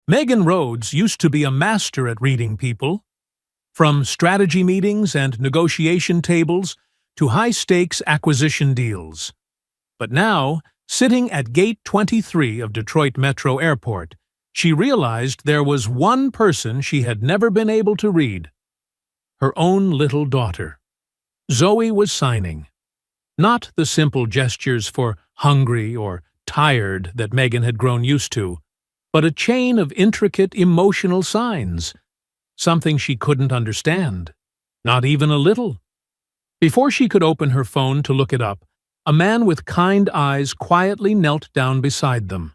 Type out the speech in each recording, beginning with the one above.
Megan Rhodes used to be a master at reading people, from strategy meetings and negotiation tables to high-stakes acquisition deals. But now, sitting at Gate 23 of Detroit Metro Airport, she realized there was one person she had never been able to read: her own little daughter. Zoe was signing. Not the simple gestures for hungry or tired that Megan had grown used to, but a chain of intricate emotional signs, something she couldn't understand, not even a little. Before she could open her phone to look it up, a man with kind eyes quietly knelt down beside them.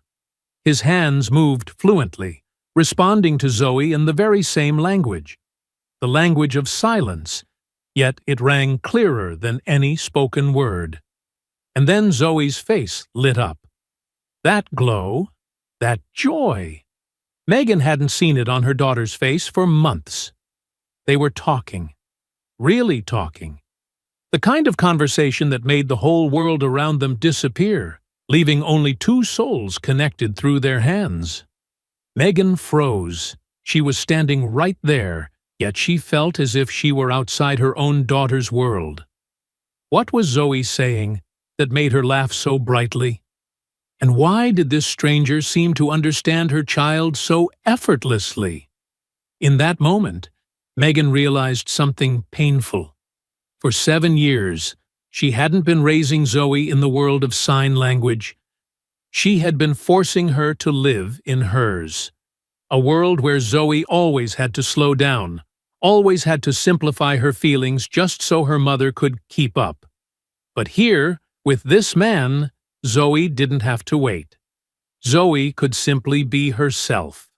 His hands moved fluently, responding to Zoe in the very same language, the language of silence, yet it rang clearer than any spoken word. And then Zoe's face lit up. That glow, that joy. Megan hadn't seen it on her daughter's face for months. They were talking, really talking. The kind of conversation that made the whole world around them disappear, leaving only two souls connected through their hands. Megan froze. She was standing right there, yet she felt as if she were outside her own daughter's world. What was Zoe saying that made her laugh so brightly? And why did this stranger seem to understand her child so effortlessly? In that moment, Megan realized something painful. For 7 years, she hadn't been raising Zoe in the world of sign language. She had been forcing her to live in hers. A world where Zoe always had to slow down, always had to simplify her feelings just so her mother could keep up. But here, with this man, Zoe didn't have to wait. Zoe could simply be herself.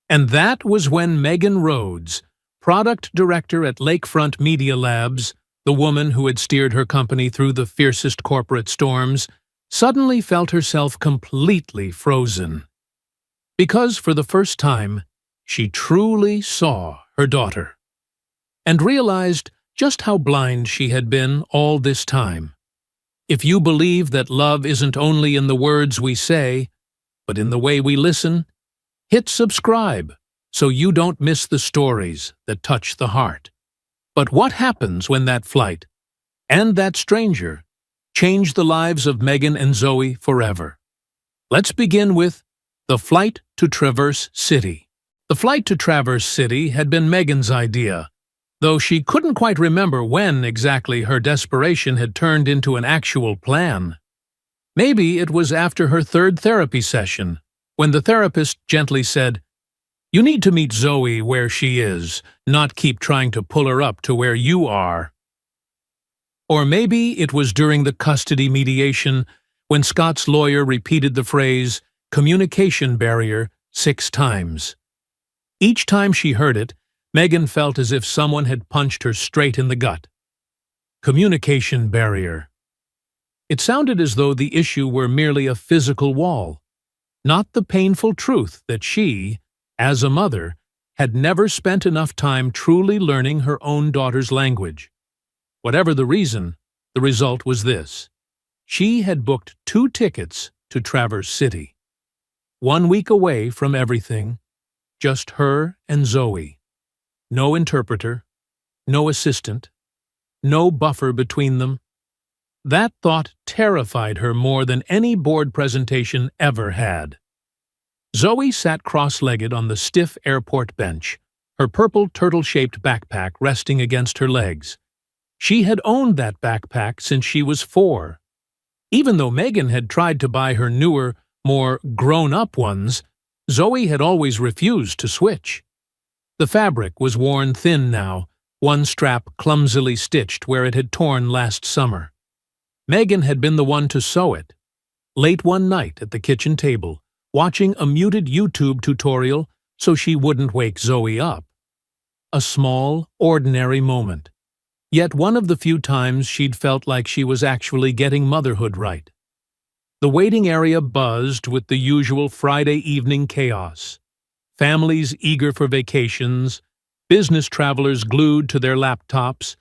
And that was when Megan Rhodes, product director at Lakefront Media Labs, the woman who had steered her company through the fiercest corporate storms, suddenly felt herself completely frozen. Because for the first time, she truly saw her daughter, and realized just how blind she had been all this time. If you believe that love isn't only in the words we say, but in the way we listen, hit subscribe so you don't miss the stories that touch the heart. But what happens when that flight, and that stranger, change the lives of Megan and Zoe forever? Let's begin with the flight to Traverse City. The flight to Traverse City had been Megan's idea, though she couldn't quite remember when exactly her desperation had turned into an actual plan. Maybe it was after her third therapy session, when the therapist gently said, "You need to meet Zoe where she is, not keep trying to pull her up to where you are." Or maybe it was during the custody mediation, when Scott's lawyer repeated the phrase, "communication barrier," 6 times. Each time she heard it, Megan felt as if someone had punched her straight in the gut. Communication barrier. It sounded as though the issue were merely a physical wall, not the painful truth that she, as a mother, had never spent enough time truly learning her own daughter's language. Whatever the reason, the result was this. She had booked 2 tickets to Traverse City. 1 week away from everything, just her and Zoe. No interpreter, no assistant, no buffer between them. That thought terrified her more than any board presentation ever had. Zoe sat cross-legged on the stiff airport bench, her purple turtle-shaped backpack resting against her legs. She had owned that backpack since she was 4. Even though Megan had tried to buy her newer, more grown-up ones, Zoe had always refused to switch. The fabric was worn thin now, one strap clumsily stitched where it had torn last summer. Megan had been the one to sew it. Late one night at the kitchen table, watching a muted YouTube tutorial so she wouldn't wake Zoe up. A small, ordinary moment, yet one of the few times she'd felt like she was actually getting motherhood right. The waiting area buzzed with the usual Friday evening chaos. Families eager for vacations, business travelers glued to their laptops,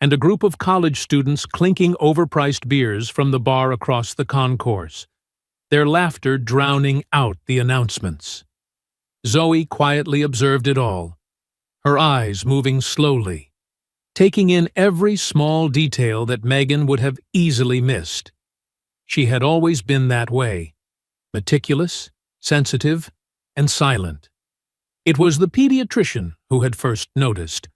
and a group of college students clinking overpriced beers from the bar across the concourse, their laughter drowning out the announcements. Zoe quietly observed it all, her eyes moving slowly, taking in every small detail that Megan would have easily missed. She had always been that way, meticulous, sensitive, and silent. It was the pediatrician who had first noticed.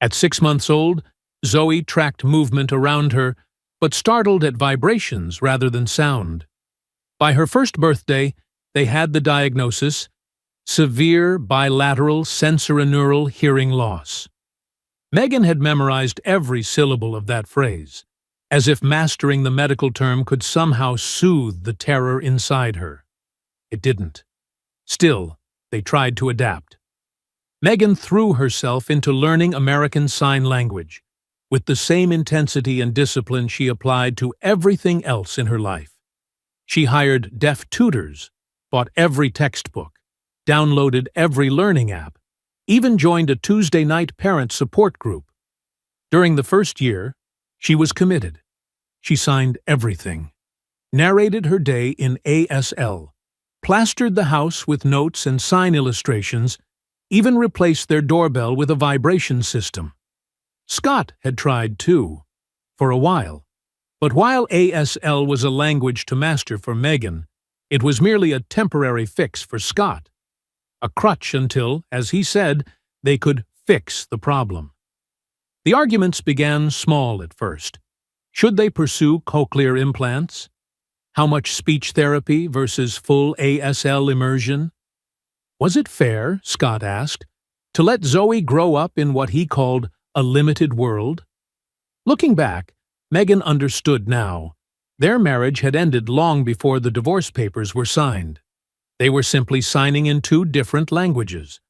At 6 months old, Zoe tracked movement around her, but startled at vibrations rather than sound. By her first birthday, they had the diagnosis: severe bilateral sensorineural hearing loss. Megan had memorized every syllable of that phrase, as if mastering the medical term could somehow soothe the terror inside her. It didn't. Still, they tried to adapt. Megan threw herself into learning American Sign Language, with the same intensity and discipline she applied to everything else in her life. She hired deaf tutors, bought every textbook, downloaded every learning app, even joined a Tuesday night parent support group. During the first year, she was committed. She signed everything, narrated her day in ASL, plastered the house with notes and sign illustrations, even replaced their doorbell with a vibration system. Scott had tried too, for a while. But while ASL was a language to master for Megan, it was merely a temporary fix for Scott. A crutch until, as he said, they could fix the problem. The arguments began small at first. Should they pursue cochlear implants? How much speech therapy versus full ASL immersion? Was it fair, Scott asked, to let Zoe grow up in what he called a limited world? Looking back, Megan understood now. Their marriage had ended long before the divorce papers were signed. They were simply signing in two different languages.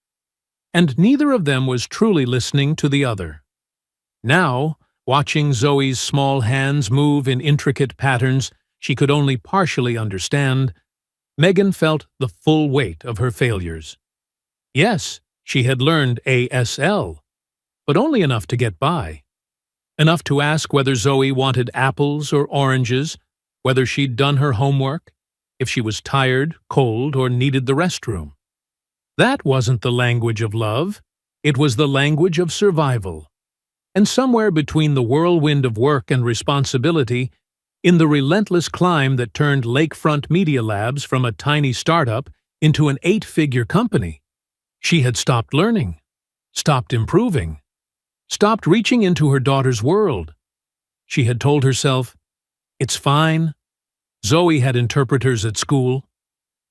And neither of them was truly listening to the other. Now, watching Zoe's small hands move in intricate patterns she could only partially understand, Megan felt the full weight of her failures. Yes, she had learned ASL, but only enough to get by. Enough to ask whether Zoe wanted apples or oranges, whether she'd done her homework, if she was tired, cold, or needed the restroom. That wasn't the language of love. It was the language of survival. And somewhere between the whirlwind of work and responsibility, in the relentless climb that turned Lakefront Media Labs from a tiny startup into an 8-figure company, she had stopped learning, stopped improving, stopped reaching into her daughter's world. She had told herself, "It's fine." Zoe had interpreters at school.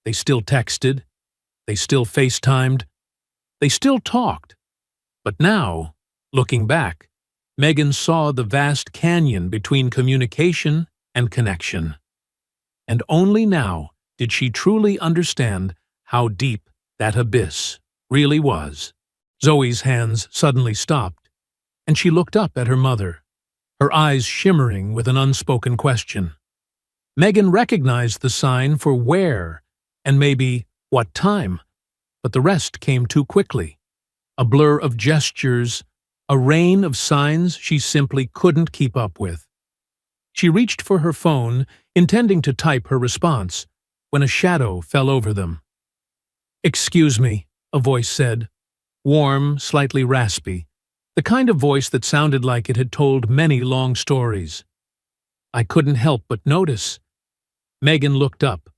They still texted. They still FaceTimed. They still talked. But now, looking back, Megan saw the vast canyon between communication and connection. And only now did she truly understand how deep that abyss really was. Zoe's hands suddenly stopped, and she looked up at her mother, her eyes shimmering with an unspoken question. Megan recognized the sign for where and maybe what time, but the rest came too quickly. A blur of gestures, a rain of signs she simply couldn't keep up with. She reached for her phone, intending to type her response, when a shadow fell over them. "Excuse me," a voice said, warm, slightly raspy, the kind of voice that sounded like it had told many long stories. I couldn't help but notice. Megan looked up.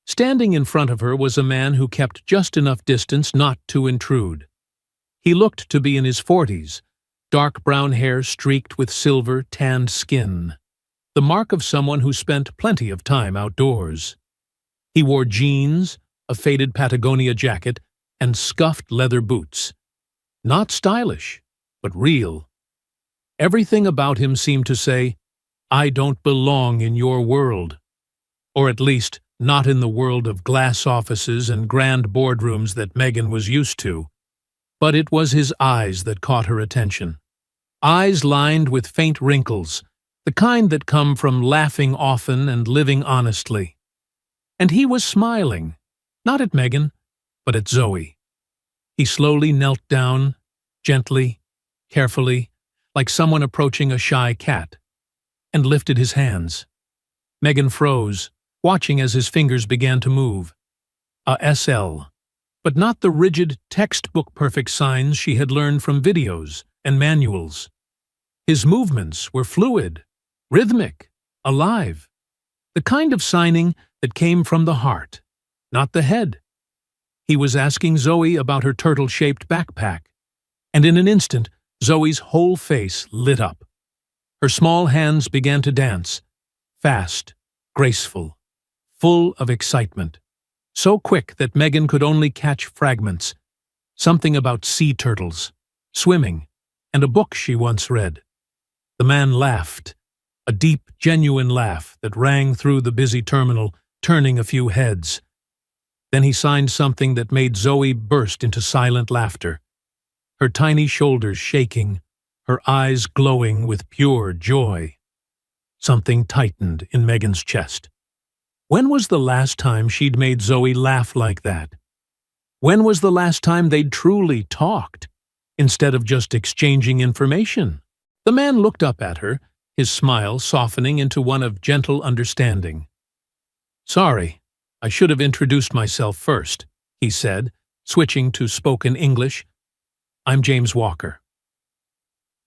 Standing in front of her was a man who kept just enough distance not to intrude. He looked to be in his 40s, dark brown hair streaked with silver, tanned skin, the mark of someone who spent plenty of time outdoors. He wore jeans, a faded Patagonia jacket, and scuffed leather boots. Not stylish, but real. Everything about him seemed to say, "I don't belong in your world." Or at least, not in the world of glass offices and grand boardrooms that Megan was used to. But it was his eyes that caught her attention. Eyes lined with faint wrinkles, the kind that come from laughing often and living honestly. And he was smiling, not at Megan, but at Zoe. He slowly knelt down, gently, carefully, like someone approaching a shy cat, and lifted his hands. Megan froze, watching as his fingers began to move. A SL. but not the rigid, textbook-perfect signs she had learned from videos and manuals. His movements were fluid, rhythmic, alive, the kind of signing that came from the heart, not the head. He was asking Zoe about her turtle-shaped backpack, and in an instant, Zoe's whole face lit up. Her small hands began to dance, fast, graceful, full of excitement, so quick that Megan could only catch fragments, something about sea turtles, swimming, and a book she once read. The man laughed, a deep, genuine laugh that rang through the busy terminal, turning a few heads. Then he signed something that made Zoe burst into silent laughter, her tiny shoulders shaking, her eyes glowing with pure joy. Something tightened in Megan's chest. When was the last time she'd made Zoe laugh like that? When was the last time they'd truly talked, instead of just exchanging information? The man looked up at her, his smile softening into one of gentle understanding. "Sorry, I should have introduced myself first," he said, switching to spoken English. "I'm James Walker."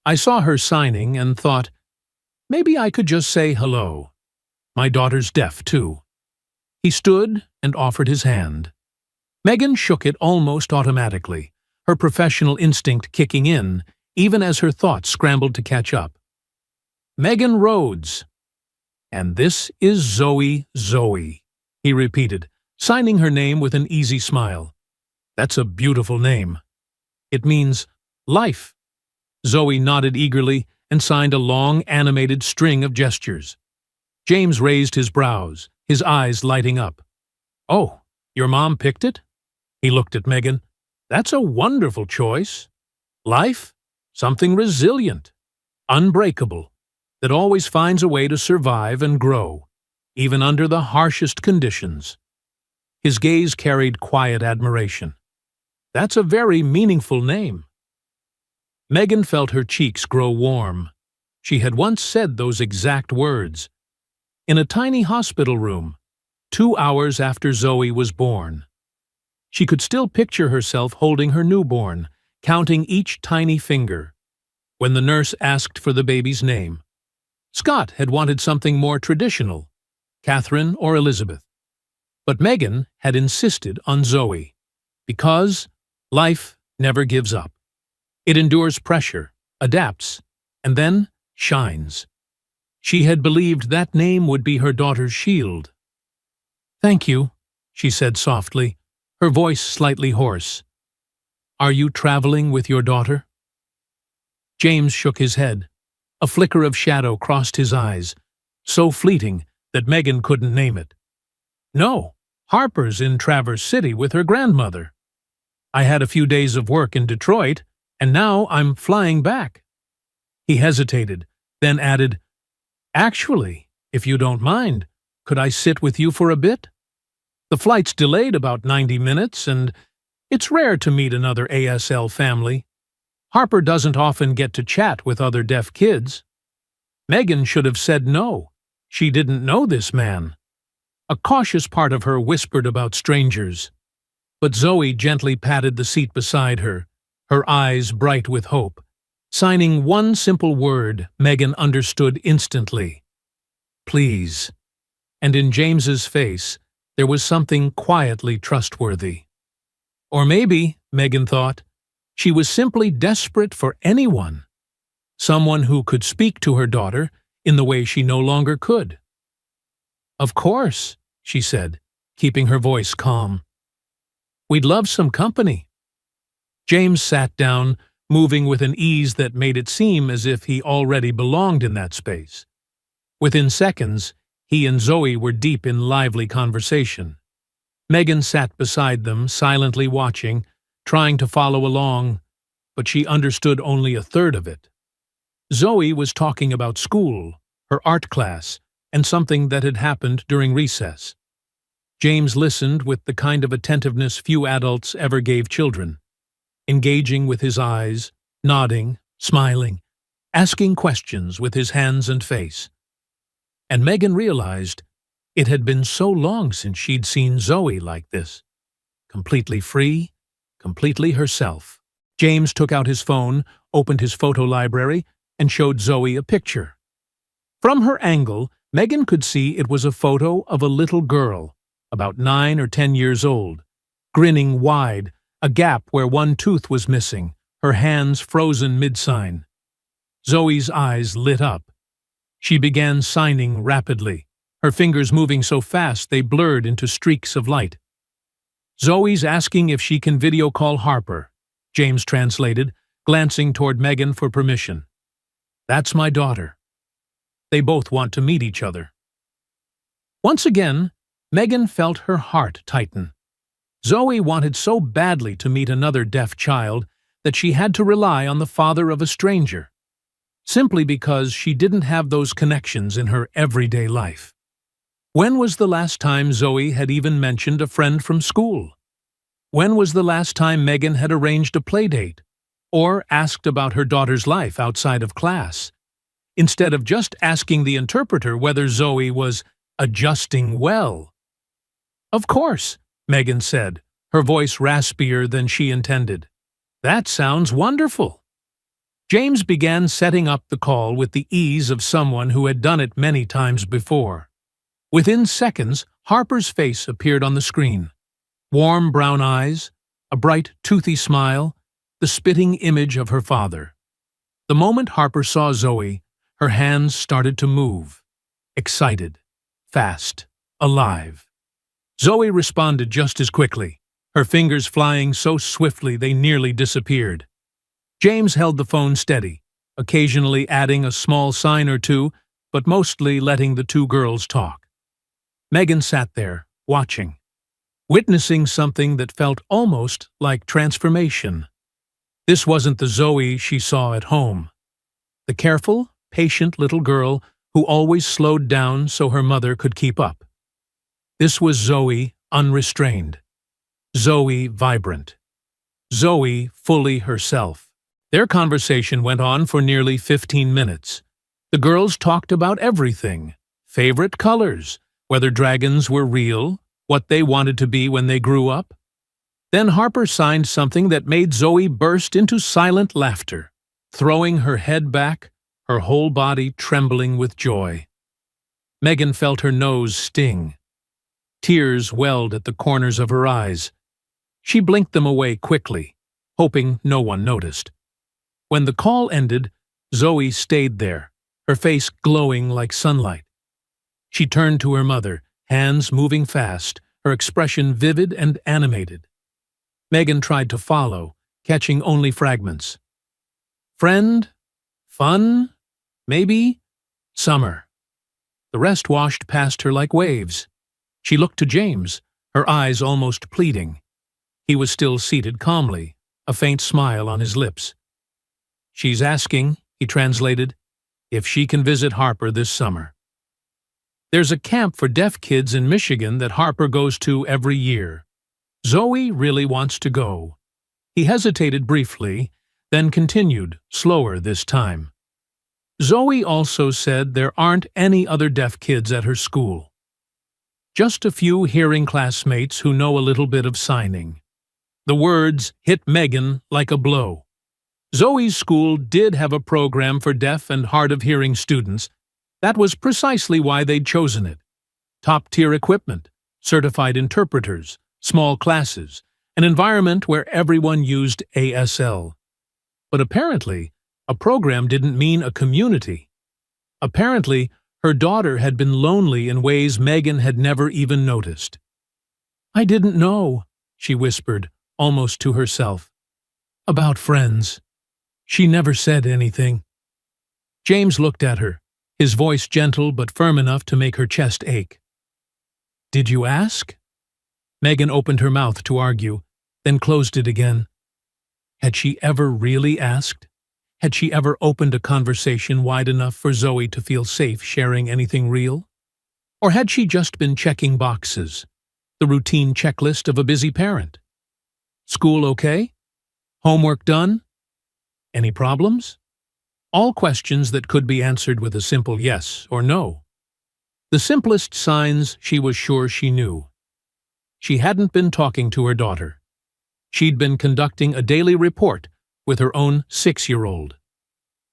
I saw her signing and thought, maybe I could just say hello. My daughter's deaf, too. He stood and offered his hand. Megan shook it almost automatically, her professional instinct kicking in, even as her thoughts scrambled to catch up. "Megan Rhodes. And this is Zoe, he repeated, signing her name with an easy smile. "That's a beautiful name. It means life." Zoe nodded eagerly and signed a long, animated string of gestures. James raised his brows, his eyes lighting up. "Oh, your mom picked it?" He looked at Megan. "That's a wonderful choice. Life? Something resilient, unbreakable, that always finds a way to survive and grow, even under the harshest conditions." His gaze carried quiet admiration. "That's a very meaningful name." Megan felt her cheeks grow warm. She had once said those exact words. In a tiny hospital room, 2 hours after Zoe was born. She could still picture herself holding her newborn, counting each tiny finger. When the nurse asked for the baby's name, Scott had wanted something more traditional, Catherine or Elizabeth. But Megan had insisted on Zoe, because life never gives up. It endures pressure, adapts, and then shines. She had believed that name would be her daughter's shield. "Thank you," she said softly, her voice slightly hoarse. "Are you traveling with your daughter?" James shook his head. A flicker of shadow crossed his eyes, so fleeting that Megan couldn't name it. "No, Harper's in Traverse City with her grandmother. I had a few days of work in Detroit, and now I'm flying back." He hesitated, then added, "Actually, if you don't mind, could I sit with you for a bit? The flight's delayed about 90 minutes, and it's rare to meet another ASL family. Harper doesn't often get to chat with other deaf kids." Megan should have said no. She didn't know this man. A cautious part of her whispered about strangers. But Zoe gently patted the seat beside her, her eyes bright with hope. Signing one simple word Megan understood instantly. "Please." And in James's face, there was something quietly trustworthy. Or maybe, Megan thought, she was simply desperate for anyone. Someone who could speak to her daughter in the way she no longer could. "Of course," she said, keeping her voice calm. "We'd love some company." James sat down, moving with an ease that made it seem as if he already belonged in that space. Within seconds, he and Zoe were deep in lively conversation. Megan sat beside them, silently watching, trying to follow along, but she understood only a third of it. Zoe was talking about school, her art class, and something that had happened during recess. James listened with the kind of attentiveness few adults ever gave children, engaging with his eyes, nodding, smiling, asking questions with his hands and face. And Megan realized it had been so long since she'd seen Zoe like this. completely free, completely herself. James took out his phone, opened his photo library, and showed Zoe a picture. From her angle, Megan could see it was a photo of a little girl, about 9 or 10 years old, grinning wide, a gap where one tooth was missing, her hands frozen mid-sign. Zoe's eyes lit up. She began signing rapidly, her fingers moving so fast they blurred into streaks of light. "Zoe's asking if she can video call Harper," James translated, glancing toward Megan for permission. "That's my daughter. They both want to meet each other." Once again, Megan felt her heart tighten. Zoe wanted so badly to meet another deaf child that she had to rely on the father of a stranger, simply because she didn't have those connections in her everyday life. When was the last time Zoe had even mentioned a friend from school? When was the last time Megan had arranged a playdate, or asked about her daughter's life outside of class, instead of just asking the interpreter whether Zoe was adjusting well? "Of course," Megan said, her voice raspier than she intended. "That sounds wonderful." James began setting up the call with the ease of someone who had done it many times before. Within seconds, Harper's face appeared on the screen. Warm brown eyes, a bright, toothy smile, the spitting image of her father. The moment Harper saw Zoe, her hands started to move. Excited, fast, alive. Zoe responded just as quickly, her fingers flying so swiftly they nearly disappeared. James held the phone steady, occasionally adding a small sign or two, but mostly letting the two girls talk. Megan sat there, watching, witnessing something that felt almost like transformation. This wasn't the Zoe she saw at home. The careful, patient little girl who always slowed down so her mother could keep up. This was Zoe unrestrained. Zoe vibrant. Zoe fully herself. Their conversation went on for nearly 15 minutes. The girls talked about everything: favorite colors, whether dragons were real, what they wanted to be when they grew up. Then Harper signed something that made Zoe burst into silent laughter, throwing her head back, her whole body trembling with joy. Megan felt her nose sting. Tears welled at the corners of her eyes. She blinked them away quickly, hoping no one noticed. When the call ended, Zoe stayed there, her face glowing like sunlight. She turned to her mother, hands moving fast, her expression vivid and animated. Megan tried to follow, catching only fragments. Friend? Fun? Maybe? Summer. The rest washed past her like waves. She looked to James, her eyes almost pleading. He was still seated calmly, a faint smile on his lips. "She's asking," he translated, "if she can visit Harper this summer. There's a camp for deaf kids in Michigan that Harper goes to every year. Zoe really wants to go." He hesitated briefly, then continued, slower this time. "Zoe also said there aren't any other deaf kids at her school. Just a few hearing classmates who know a little bit of signing." The words hit Megan like a blow. Zoe's school did have a program for deaf and hard-of-hearing students. That was precisely why they'd chosen it. Top-tier equipment, certified interpreters, small classes, an environment where everyone used ASL. But apparently, a program didn't mean a community. Apparently, her daughter had been lonely in ways Megan had never even noticed. "I didn't know," she whispered, almost to herself. "About friends. She never said anything." James looked at her, his voice gentle but firm enough to make her chest ache. "Did you ask?" Megan opened her mouth to argue, then closed it again. Had she ever really asked? Had she ever opened a conversation wide enough for Zoe to feel safe sharing anything real? Or had she just been checking boxes, the routine checklist of a busy parent? School okay? Homework done? Any problems? All questions that could be answered with a simple yes or no. The simplest signs she was sure she knew. she hadn't been talking to her daughter. She'd been conducting a daily report with her own 6-year-old.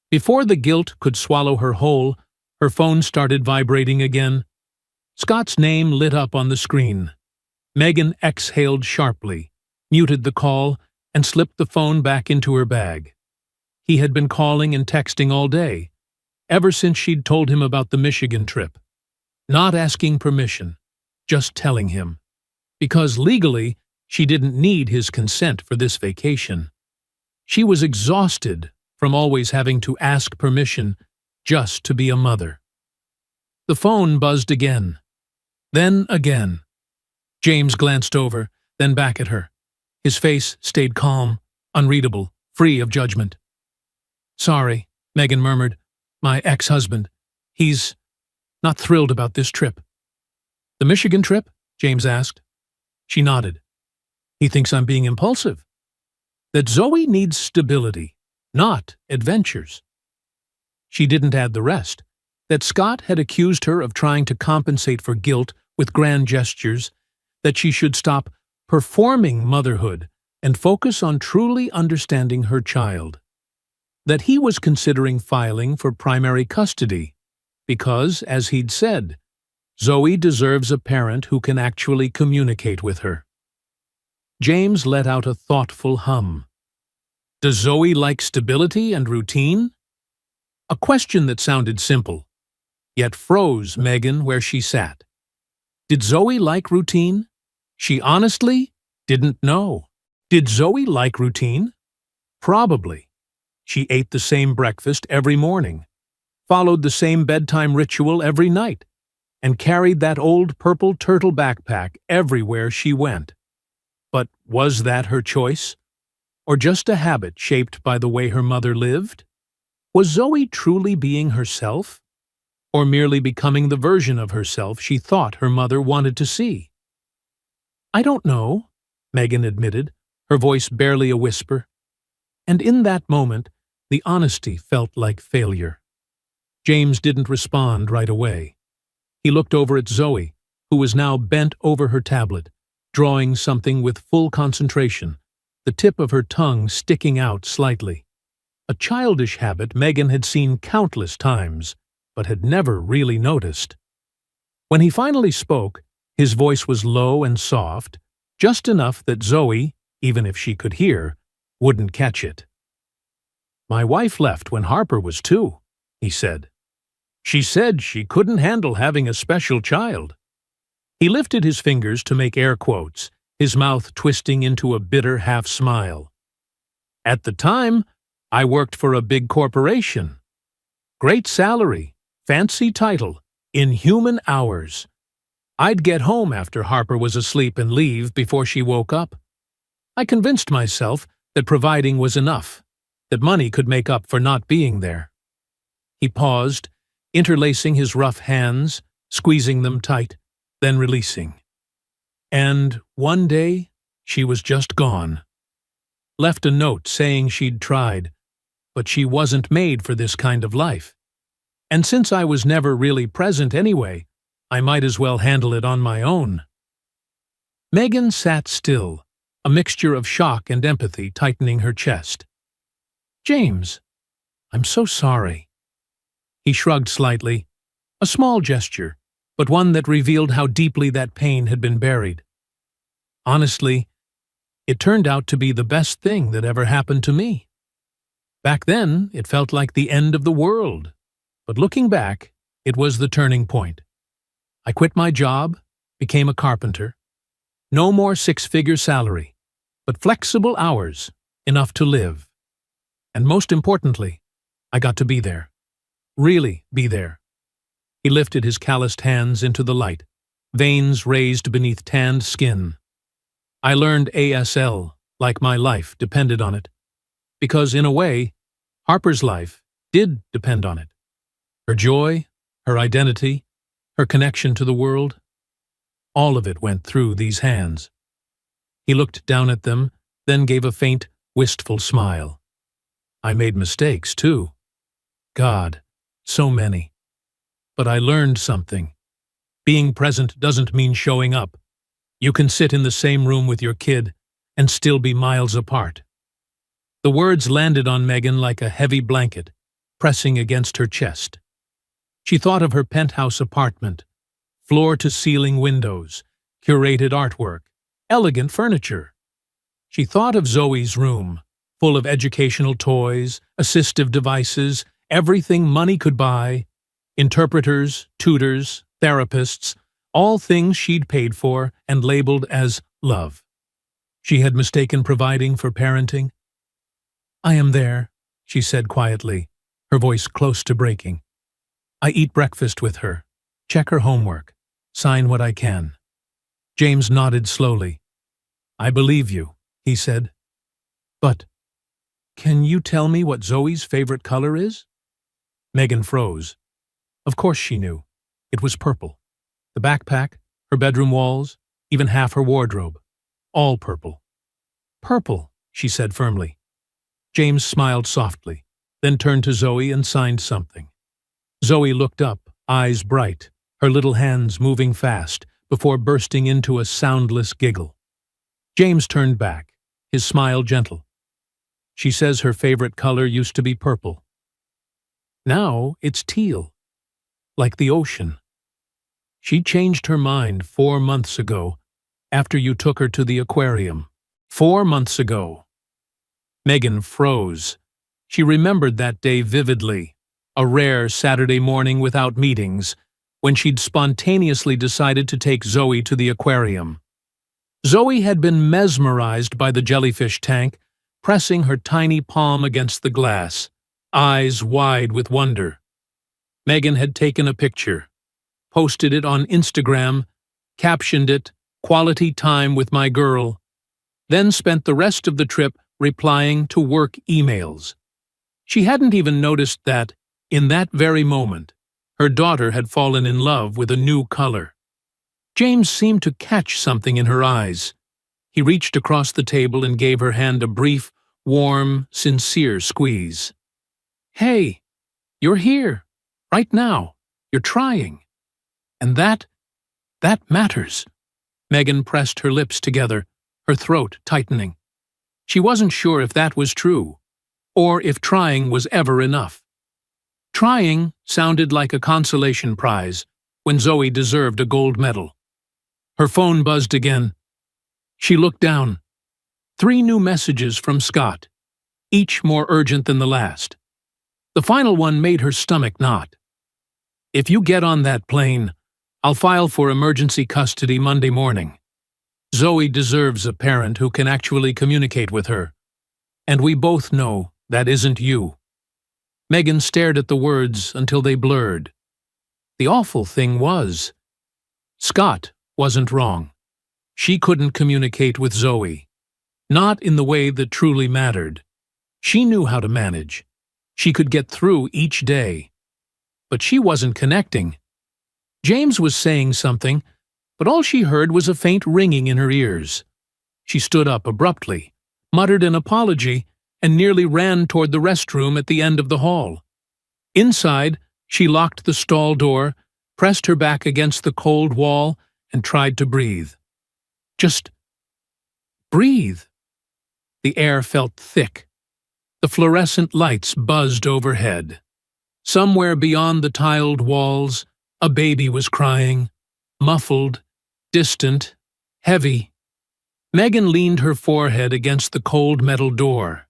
Before the guilt could swallow her whole, her phone started vibrating again. Scott's name lit up on the screen. Megan exhaled sharply, muted the call, and slipped the phone back into her bag. He had been calling and texting all day, ever since she'd told him about the Michigan trip. Not asking permission, just telling him. Because legally, she didn't need his consent for this vacation. She was exhausted from always having to ask permission just to be a mother. The phone buzzed again. Then again. James glanced over, then back at her. His face stayed calm, unreadable, free of judgment. "Sorry," Megan murmured. "My ex-husband. He's not thrilled about this trip." "The Michigan trip?" James asked. She nodded. "He thinks I'm being impulsive. That Zoe needs stability, not adventures." She didn't add the rest. That Scott had accused her of trying to compensate for guilt with grand gestures, that she should stop performing motherhood and focus on truly understanding her child. That he was considering filing for primary custody, because, as he'd said, Zoe deserves a parent who can actually communicate with her. James let out a thoughtful hum. Does Zoe like stability and routine? A question that sounded simple, yet froze Megan where she sat. Did Zoe like routine? She honestly didn't know. Did Zoe like routine? Probably. She ate the same breakfast every morning, followed the same bedtime ritual every night, and carried that old purple turtle backpack everywhere she went. But was that her choice? Or just a habit shaped by the way her mother lived? Was Zoe truly being herself? Or merely becoming the version of herself she thought her mother wanted to see? "I don't know," Megan admitted, her voice barely a whisper. And in that moment, the honesty felt like failure. James didn't respond right away. He looked over at Zoe, who was now bent over her tablet, drawing something with full concentration, the tip of her tongue sticking out slightly. A childish habit Megan had seen countless times, but had never really noticed. When he finally spoke, his voice was low and soft, just enough that Zoe, even if she could hear, wouldn't catch it. "My wife left when Harper was 2, he said. "She said she couldn't handle having a special child." He lifted his fingers to make air quotes, his mouth twisting into a bitter half-smile. "At the time, I worked for a big corporation. Great salary, fancy title, inhuman hours. I'd get home after Harper was asleep and leave before she woke up. I convinced myself that providing was enough, that money could make up for not being there." He paused, interlacing his rough hands, squeezing them tight, then releasing. "And one day, she was just gone. Left a note saying she'd tried, but she wasn't made for this kind of life. And since I was never really present anyway, I might as well handle it on my own." Megan sat still, a mixture of shock and empathy tightening her chest. "James, I'm so sorry." He shrugged slightly, a small gesture, but one that revealed how deeply that pain had been buried. "Honestly, it turned out to be the best thing that ever happened to me. Back then, it felt like the end of the world, but looking back, it was the turning point. I quit my job, became a carpenter. No more 6-figure salary, but flexible hours, enough to live. And most importantly, I got to be there. Really be there." He lifted his calloused hands into the light, veins raised beneath tanned skin. "I learned ASL like my life depended on it. Because in a way, Harper's life did depend on it. Her joy, her identity, her connection to the world, all of it went through these hands." He looked down at them, then gave a faint, wistful smile. "I made mistakes, too. God, so many. But I learned something. Being present doesn't mean showing up. You can sit in the same room with your kid and still be miles apart. The words landed on Megan like a heavy blanket, pressing against her chest. She thought of her penthouse apartment, floor-to-ceiling windows, curated artwork, elegant furniture. She thought of Zoe's room, full of educational toys, assistive devices, everything money could buy, interpreters, tutors, therapists, all things she'd paid for and labeled as love. She had mistaken providing for parenting. "I am there," she said quietly, her voice close to breaking. "I eat breakfast with her, check her homework, sign what I can." James nodded slowly. "I believe you," he said. "But can you tell me what Zoe's favorite color is?" Megan froze. Of course she knew. It was purple. The backpack, her bedroom walls, even half her wardrobe. All purple. "Purple," she said firmly. James smiled softly, then turned to Zoe and signed something. Zoe looked up, eyes bright, her little hands moving fast, before bursting into a soundless giggle. James turned back, his smile gentle. "She says her favorite color used to be purple. Now it's teal, like the ocean. She changed her mind 4 months ago, after you took her to the aquarium. 4 months ago." Megan froze. She remembered that day vividly, a rare Saturday morning without meetings, when she'd spontaneously decided to take Zoe to the aquarium. Zoe had been mesmerized by the jellyfish tank, pressing her tiny palm against the glass, eyes wide with wonder. Megan had taken a picture, posted it on Instagram, captioned it, "Quality time with my girl," then spent the rest of the trip replying to work emails. She hadn't even noticed that, in that very moment, her daughter had fallen in love with a new color. James seemed to catch something in her eyes. He reached across the table and gave her hand a brief, warm, sincere squeeze. "Hey, you're here, right now. You're trying. And that matters." Megan pressed her lips together, her throat tightening. She wasn't sure if that was true, or if trying was ever enough. Trying sounded like a consolation prize, when Zoe deserved a gold medal. Her phone buzzed again. She looked down. 3 new messages from Scott, each more urgent than the last. The final one made her stomach knot. "If you get on that plane, I'll file for emergency custody Monday morning. Zoe deserves a parent who can actually communicate with her. And we both know that isn't you." Megan stared at the words until they blurred. The awful thing was, Scott wasn't wrong. She couldn't communicate with Zoe. Not in the way that truly mattered. She knew how to manage. She could get through each day. But she wasn't connecting. James was saying something, but all she heard was a faint ringing in her ears. She stood up abruptly, muttered an apology, and nearly ran toward the restroom at the end of the hall. Inside, she locked the stall door, pressed her back against the cold wall, and tried to breathe. Just breathe. The air felt thick. The fluorescent lights buzzed overhead. Somewhere beyond the tiled walls, a baby was crying, muffled, distant, heavy. Megan leaned her forehead against the cold metal door,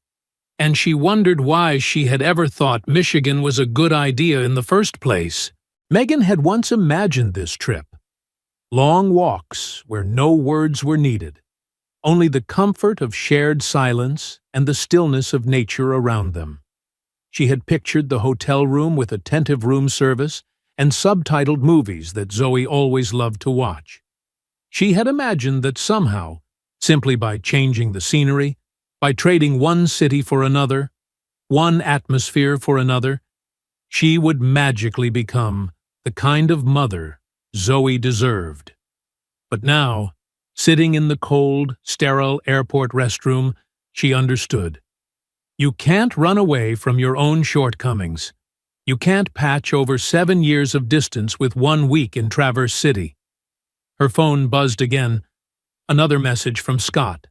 and she wondered why she had ever thought Michigan was a good idea in the first place. Megan had once imagined this trip. Long walks where no words were needed, only the comfort of shared silence and the stillness of nature around them. She had pictured the hotel room with attentive room service and subtitled movies that Zoe always loved to watch. She had imagined that somehow, simply by changing the scenery, by trading one city for another, one atmosphere for another, she would magically become the kind of mother Zoe deserved. But now, sitting in the cold, sterile airport restroom, she understood. You can't run away from your own shortcomings. You can't patch over 7 years of distance with 1 week in Traverse City. Her phone buzzed again, Another message from Scott.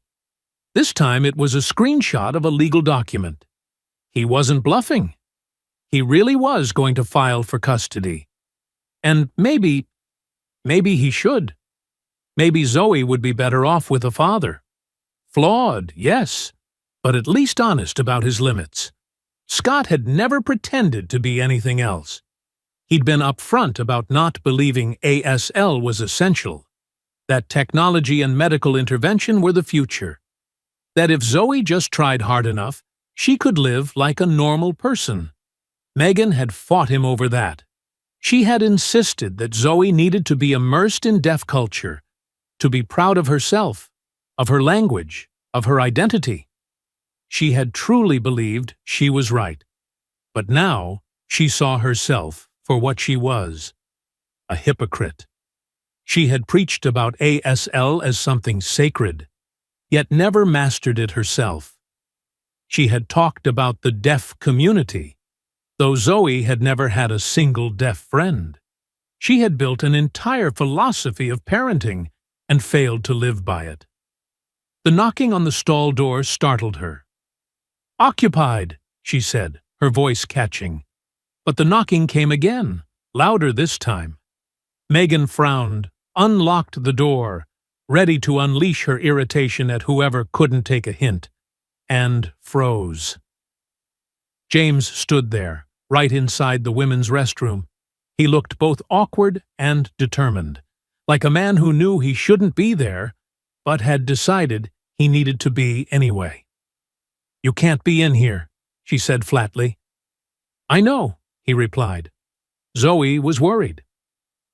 This time it was a screenshot of a legal document. He wasn't bluffing. He really was going to file for custody. And maybe he should. Maybe Zoe would be better off with a father. Flawed, yes, but at least honest about his limits. Scott had never pretended to be anything else. He'd been upfront about not believing ASL was essential, that technology and medical intervention were the future, that if Zoe just tried hard enough, she could live like a normal person. Megan had fought him over that. She had insisted that Zoe needed to be immersed in deaf culture, to be proud of herself, of her language, of her identity. She had truly believed she was right. But now she saw herself for what she was, a hypocrite. She had preached about ASL as something sacred, yet never mastered it herself. She had talked about the deaf community, though Zoe had never had a single deaf friend. She had built an entire philosophy of parenting and failed to live by it. The knocking on the stall door startled her. "Occupied," she said, her voice catching. But the knocking came again, louder this time. Megan frowned, unlocked the door, ready to unleash her irritation at whoever couldn't take a hint, and froze. James stood there, right inside the women's restroom. He looked both awkward and determined, like a man who knew he shouldn't be there, but had decided he needed to be anyway. "You can't be in here," she said flatly. "I know," he replied. "Zoe was worried.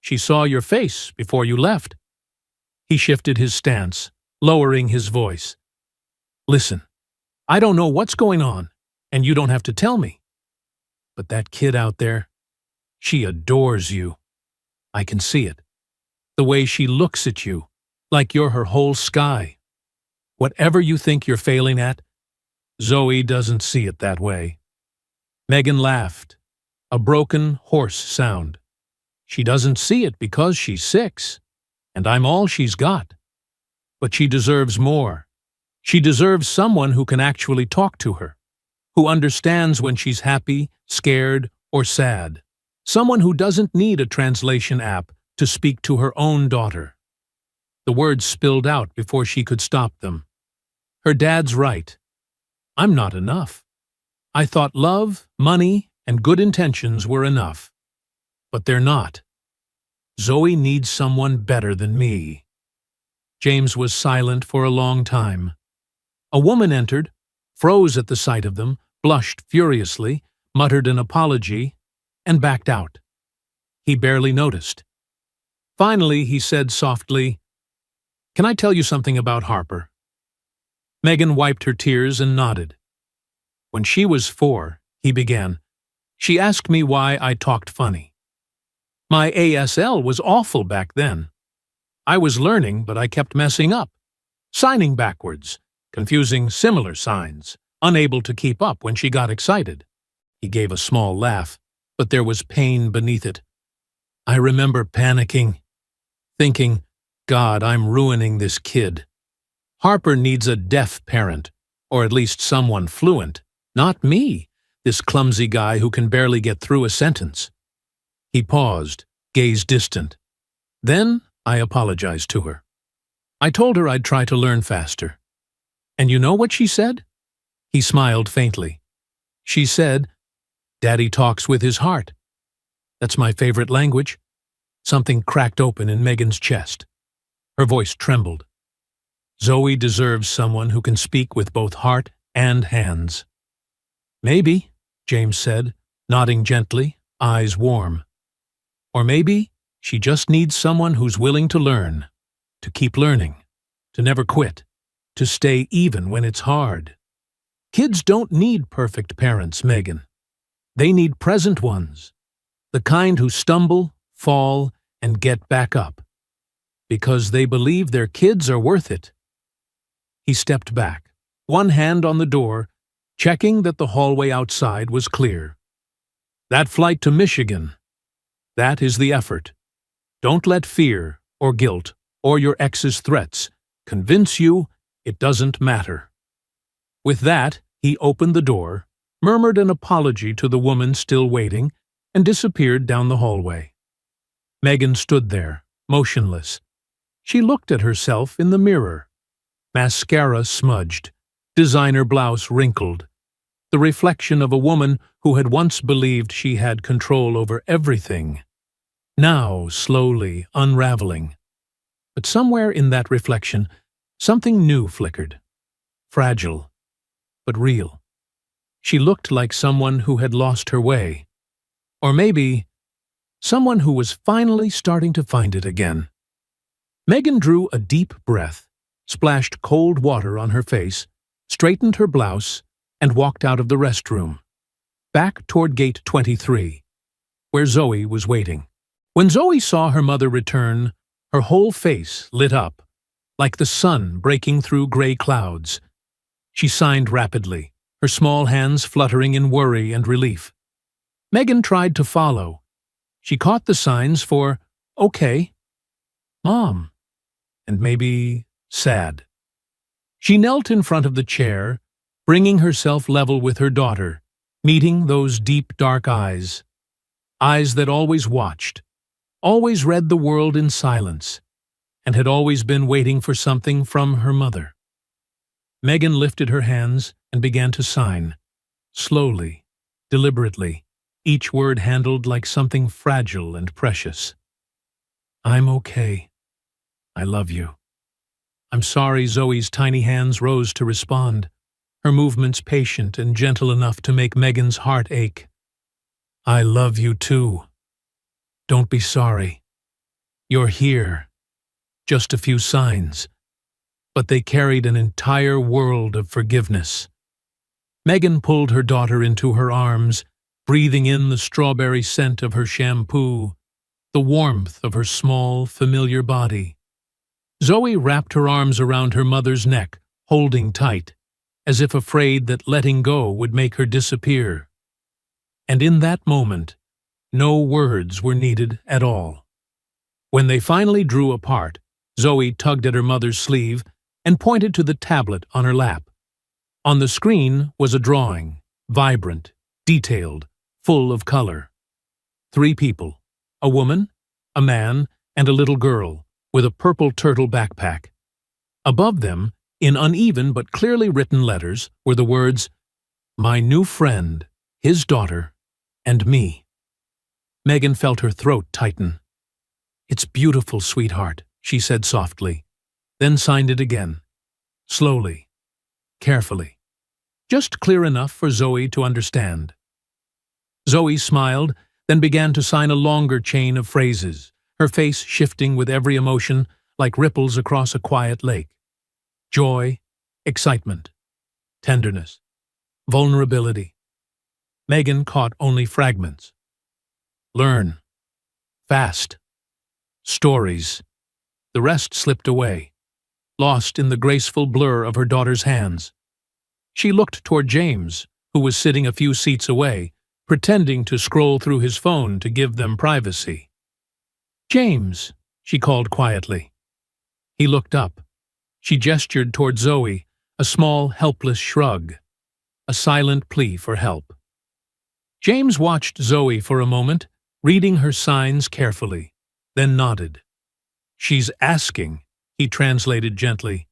She saw your face before you left." He shifted his stance, lowering his voice. "Listen, I don't know what's going on, and you don't have to tell me. But that kid out there, she adores you. I can see it. The way she looks at you, like you're her whole sky. Whatever you think you're failing at, Zoe doesn't see it that way." Megan laughed, a broken, hoarse sound. "She doesn't see it because she's 6, and I'm all she's got. But she deserves more. She deserves someone who can actually talk to her, who understands when she's happy, scared, or sad. Someone who doesn't need a translation app to speak to her own daughter." The words spilled out before she could stop them. Her dad's right. I'm not enough. I thought love, money, and good intentions were enough. But they're not. Zoe needs someone better than me. James was silent for a long time. A woman entered, froze at the sight of them, blushed furiously, muttered an apology, and backed out. He barely noticed. Finally, he said softly, "Can I tell you something about Harper?" Megan wiped her tears and nodded. "When she was 4, he began, she asked me why I talked funny. My ASL was awful back then. I was learning, but I kept messing up, signing backwards, confusing similar signs, unable to keep up when she got excited." He gave a small laugh, but there was pain beneath it. "I remember panicking, thinking, God, I'm ruining this kid. Harper needs a deaf parent, or at least someone fluent, not me, this clumsy guy who can barely get through a sentence." He paused, gaze distant. "Then I apologized to her. I told her I'd try to learn faster. And you know what she said?" He smiled faintly. "She said, 'Daddy talks with his heart.' That's my favorite language." Something cracked open in Megan's chest. Her voice trembled. "Zoe deserves someone who can speak with both heart and hands." "Maybe," James said, nodding gently, eyes warm. "Or maybe she just needs someone who's willing to learn, to keep learning, to never quit, to stay even when it's hard. Kids don't need perfect parents, Megan. They need present ones, the kind who stumble, fall, and get back up, because they believe their kids are worth it." He stepped back, one hand on the door, checking that the hallway outside was clear. "That flight to Michigan, that is the effort. Don't let fear, or guilt, or your ex's threats convince you it doesn't matter." With that, he opened the door, murmured an apology to the woman still waiting, and disappeared down the hallway. Megan stood there, motionless. She looked at herself in the mirror. Mascara smudged, designer blouse wrinkled, the reflection of a woman who had once believed she had control over everything, now slowly unraveling. But somewhere in that reflection, something new flickered. Fragile, but real. She looked like someone who had lost her way. Or maybe someone who was finally starting to find it again. Megan drew a deep breath, splashed cold water on her face, straightened her blouse, and walked out of the restroom, back toward gate 23, where Zoe was waiting. When Zoe saw her mother return, her whole face lit up, like the sun breaking through gray clouds. She signed rapidly, her small hands fluttering in worry and relief. Megan tried to follow. She caught the signs for okay, Mom, and maybe sad. She knelt in front of the chair, bringing herself level with her daughter, meeting those deep, dark eyes. Eyes that always watched, always read the world in silence, and had always been waiting for something from her mother. Megan lifted her hands and began to sign, slowly, deliberately, each word handled like something fragile and precious. "I'm okay. I love you." "I'm sorry." Zoe's tiny hands rose to respond, her movements patient and gentle enough to make Megan's heart ache. "I love you too. Don't be sorry. You're here." Just a few signs, but they carried an entire world of forgiveness. Megan pulled her daughter into her arms, breathing in the strawberry scent of her shampoo, the warmth of her small, familiar body. Zoe wrapped her arms around her mother's neck, holding tight, as if afraid that letting go would make her disappear. And in that moment, no words were needed at all. When they finally drew apart, Zoe tugged at her mother's sleeve and pointed to the tablet on her lap. On the screen was a drawing, vibrant, detailed, full of color. 3 people, a woman, a man, and a little girl, with a purple turtle backpack. Above them, in uneven but clearly written letters, were the words, "My new friend, his daughter, and me." Megan felt her throat tighten. "It's beautiful, sweetheart," she said softly, then signed it again, slowly, carefully, just clear enough for Zoe to understand. Zoe smiled, then began to sign a longer chain of phrases, her face shifting with every emotion like ripples across a quiet lake. Joy, excitement, tenderness, vulnerability. Megan caught only fragments. Learn. Fast. Stories. The rest slipped away, lost in the graceful blur of her daughter's hands. She looked toward James, who was sitting a few seats away, pretending to scroll through his phone to give them privacy. "James," she called quietly. He looked up. She gestured toward Zoe, a small, helpless shrug, a silent plea for help. James watched Zoe for a moment, reading her signs carefully, then nodded. "She's asking," he translated gently,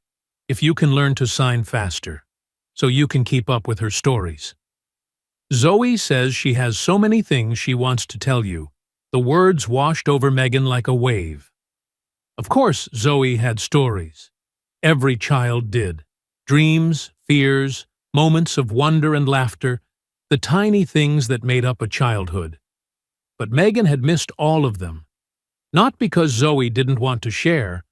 "if you can learn to sign faster, so you can keep up with her stories. Zoe says she has so many things she wants to tell you." The words washed over Megan like a wave. Of course Zoe had stories. Every child did. Dreams, fears, moments of wonder and laughter, the tiny things that made up a childhood. But Megan had missed all of them. Not because Zoe didn't want to share,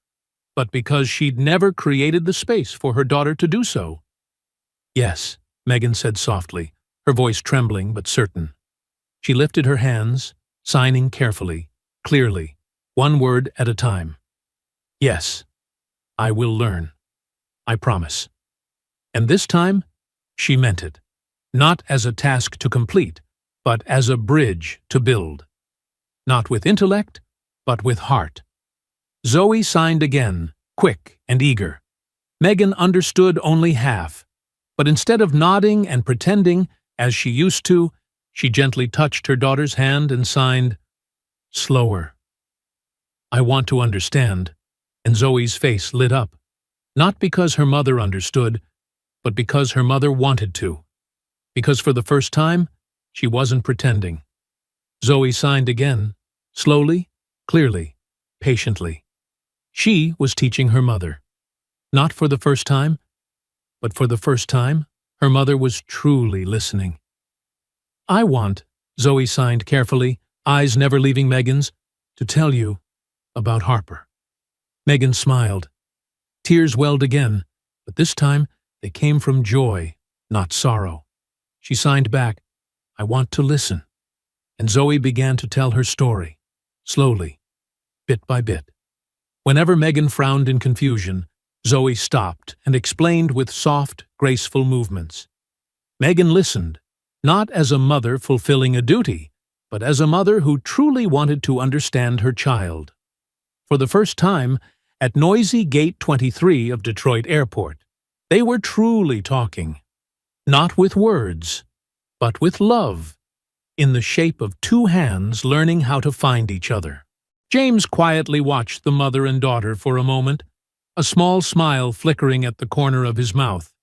but because she'd never created the space for her daughter to do so. "Yes," Megan said softly, her voice trembling but certain. She lifted her hands, signing carefully, clearly, one word at a time. "Yes, I will learn. I promise." And this time, she meant it. Not as a task to complete, but as a bridge to build. Not with intellect, but with heart. Zoe signed again, quick and eager. Megan understood only half, but instead of nodding and pretending, as she used to, she gently touched her daughter's hand and signed, "Slower. I want to understand," and Zoe's face lit up, not because her mother understood, but because her mother wanted to, because for the first time, she wasn't pretending. Zoe signed again, slowly, clearly, patiently. She was teaching her mother. Not for the first time, but for the first time, her mother was truly listening. "I want," Zoe signed carefully, eyes never leaving Megan's, "to tell you about Harper." Megan smiled. Tears welled again, but this time they came from joy, not sorrow. She signed back, "I want to listen." And Zoe began to tell her story, slowly, bit by bit. Whenever Megan frowned in confusion, Zoe stopped and explained with soft, graceful movements. Megan listened, not as a mother fulfilling a duty, but as a mother who truly wanted to understand her child. For the first time, at noisy Gate 23 of Detroit Airport, they were truly talking. Not with words, but with love, in the shape of two hands learning how to find each other. James quietly watched the mother and daughter for a moment, a small smile flickering at the corner of his mouth.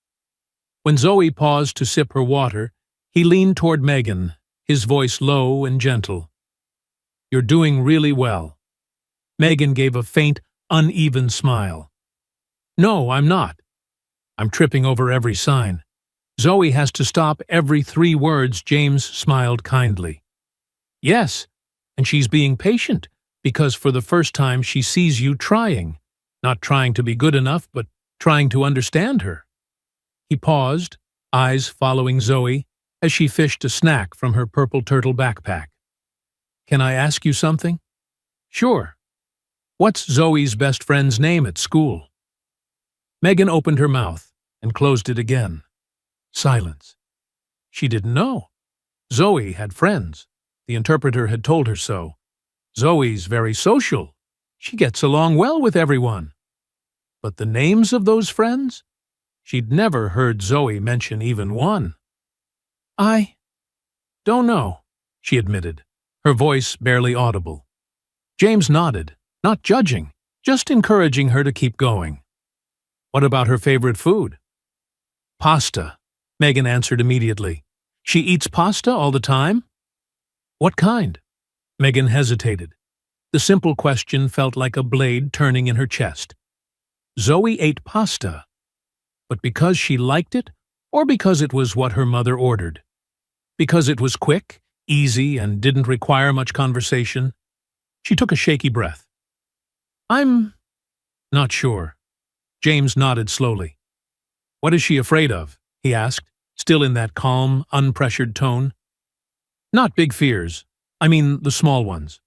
When Zoe paused to sip her water, he leaned toward Megan, his voice low and gentle. "You're doing really well." Megan gave a faint, uneven smile. "No, I'm not. I'm tripping over every sign. Zoe has to stop every 3 words." James smiled kindly. "Yes, and she's being patient, because for the first time she sees you trying, not trying to be good enough, but trying to understand her." He paused, eyes following Zoe, as she fished a snack from her purple turtle backpack. "Can I ask you something?" "Sure. What's Zoe's best friend's name at school?" Megan opened her mouth and closed it again. Silence. She didn't know. Zoe had friends. The interpreter had told her so. Zoe's very social. She gets along well with everyone. But the names of those friends? She'd never heard Zoe mention even one. "I don't know," she admitted, her voice barely audible. James nodded, not judging, just encouraging her to keep going. "What about her favorite food?" "Pasta," Megan answered immediately. "She eats pasta all the time?" "What kind?" Megan hesitated. The simple question felt like a blade turning in her chest. Zoe ate pasta, but because she liked it, or because it was what her mother ordered? Because it was quick, easy, and didn't require much conversation? She took a shaky breath. "I'm not sure." James nodded slowly. "What is she afraid of?" he asked, still in that calm, unpressured tone. "Not big fears. I mean the small ones.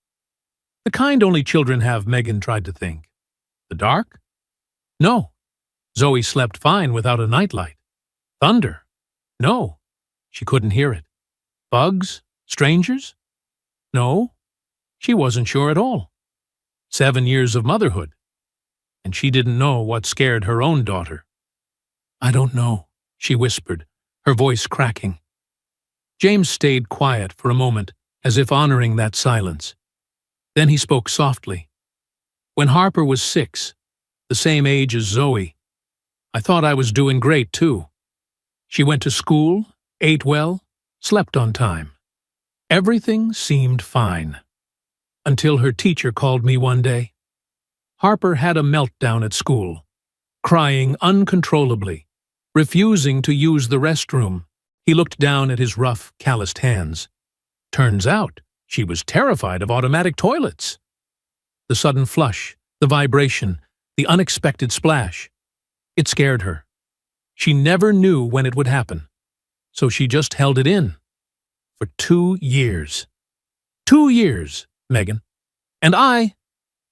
The kind only children have," Megan tried to think. "The dark?" "No. Zoe slept fine without a nightlight. Thunder? No. She couldn't hear it. Bugs? Strangers? No. She wasn't sure at all. 7 years of motherhood. And she didn't know what scared her own daughter." "I don't know," she whispered, her voice cracking. James stayed quiet for a moment, as if honoring that silence. Then he spoke softly. "When Harper was 6, the same age as Zoe, I thought I was doing great, too. She went to school, ate well, slept on time. Everything seemed fine. Until her teacher called me one day. Harper had a meltdown at school, crying uncontrollably, refusing to use the restroom." He looked down at his rough, calloused hands. "Turns out she was terrified of automatic toilets." The sudden flush, the vibration, the unexpected splash. It scared her. She never knew when it would happen, so she just held it in. For 2 years. 2 years, Megan. And I,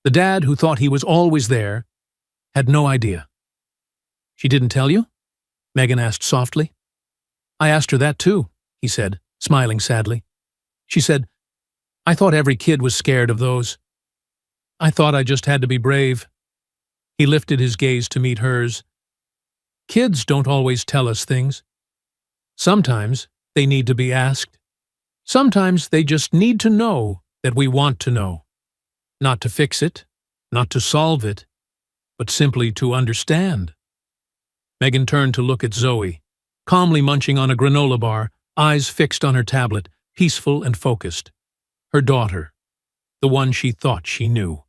the dad who thought he was always there, had no idea. "She didn't tell you?" Megan asked softly. "I asked her that too," he said, smiling sadly. "She said, 'I thought every kid was scared of those. I thought I just had to be brave.'" He lifted his gaze to meet hers, Kids don't always tell us things. Sometimes they need to be asked. Sometimes they just need to know that we want to know. Not to fix it, not to solve it, but simply to understand. Megan turned to look at Zoe, calmly munching on a granola bar, eyes fixed on her tablet, peaceful and focused. Her daughter, the one she thought she knew.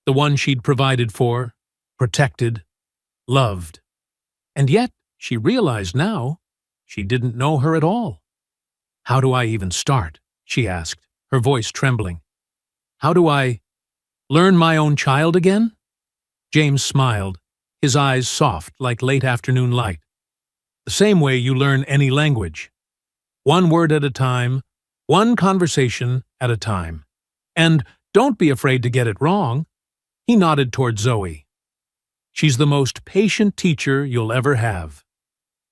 The one she'd provided for, protected, loved. And yet, she realized now, she didn't know her at all. "How do I even start?" she asked, her voice trembling. "How do I learn my own child again?" James smiled, his eyes soft like late afternoon light. "The same way you learn any language. One word at a time, one conversation at a time. And don't be afraid to get it wrong." He nodded toward Zoe. "She's the most patient teacher you'll ever have.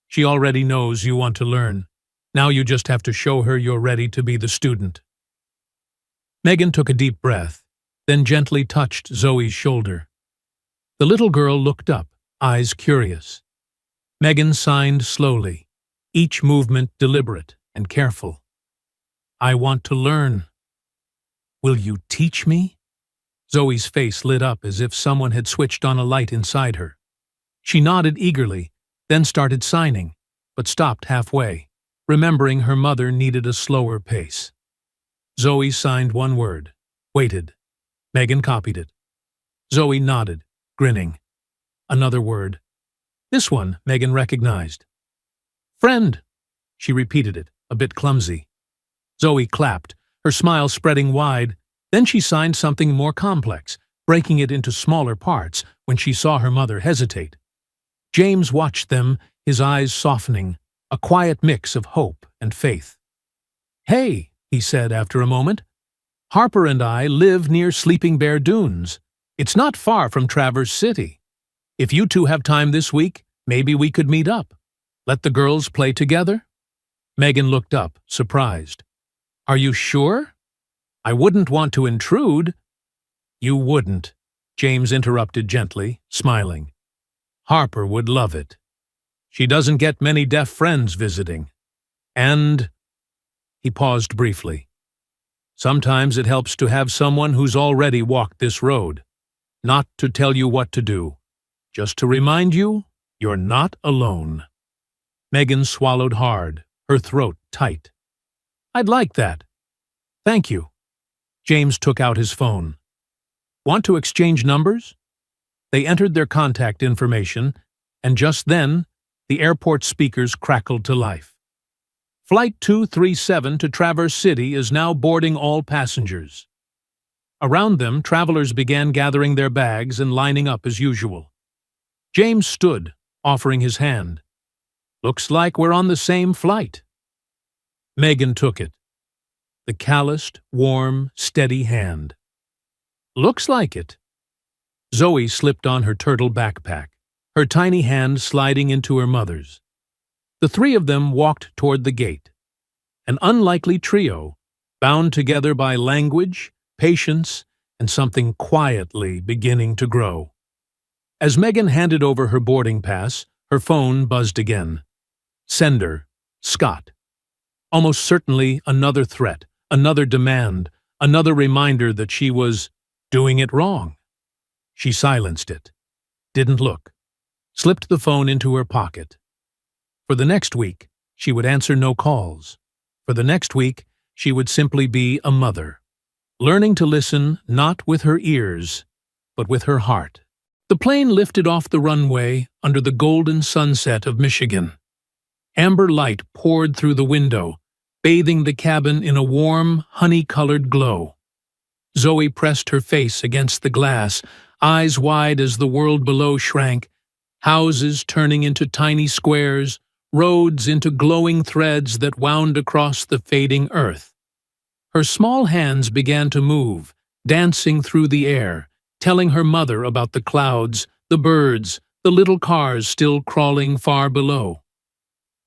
She already knows you want to learn. Now you just have to show her you're ready to be the student." Megan took a deep breath, then gently touched Zoe's shoulder. The little girl looked up, eyes curious. Megan signed slowly, each movement deliberate and careful. "I want to learn. Will you teach me?" Zoe's face lit up as if someone had switched on a light inside her. She nodded eagerly, then started signing, but stopped halfway, remembering her mother needed a slower pace. Zoe signed one word, waited. Megan copied it. Zoe nodded, grinning. Another word. This one Megan recognized. "Friend." She repeated it, a bit clumsy. Zoe clapped, her smile spreading wide. Then she signed something more complex, breaking it into smaller parts when she saw her mother hesitate. James watched them, his eyes softening, a quiet mix of hope and faith. "Hey," he said after a moment. "Harper and I live near Sleeping Bear Dunes. It's not far from Traverse City. If you two have time this week, maybe we could meet up. Let the girls play together?" Megan looked up, surprised. "Are you sure? I wouldn't want to intrude." "You wouldn't," James interrupted gently, smiling. "Harper would love it. She doesn't get many deaf friends visiting. And—" he paused briefly. "Sometimes it helps to have someone who's already walked this road. Not to tell you what to do, just to remind you you're not alone." Megan swallowed hard, her throat tight. "I'd like that. Thank you." James took out his phone. "Want to exchange numbers?" They entered their contact information, and just then, the airport speakers crackled to life. "Flight 237 to Traverse City is now boarding all passengers." Around them, travelers began gathering their bags and lining up as usual. James stood, offering his hand. "Looks like we're on the same flight." Megan took it. The calloused, warm, steady hand. "Looks like it." Zoe slipped on her turtle backpack, her tiny hand sliding into her mother's. The three of them walked toward the gate. An unlikely trio, bound together by language, patience, and something quietly beginning to grow. As Megan handed over her boarding pass, her phone buzzed again. Sender, Scott. Almost certainly another threat, another demand, another reminder that she was doing it wrong. She silenced it, didn't look, slipped the phone into her pocket. For the next week, she would answer no calls. For the next week, she would simply be a mother, learning to listen not with her ears, but with her heart. The plane lifted off the runway under the golden sunset of Michigan. Amber light poured through the window, bathing the cabin in a warm, honey-colored glow. Zoe pressed her face against the glass, eyes wide as the world below shrank, houses turning into tiny squares, roads into glowing threads that wound across the fading earth. Her small hands began to move, dancing through the air, telling her mother about the clouds, the birds, the little cars still crawling far below.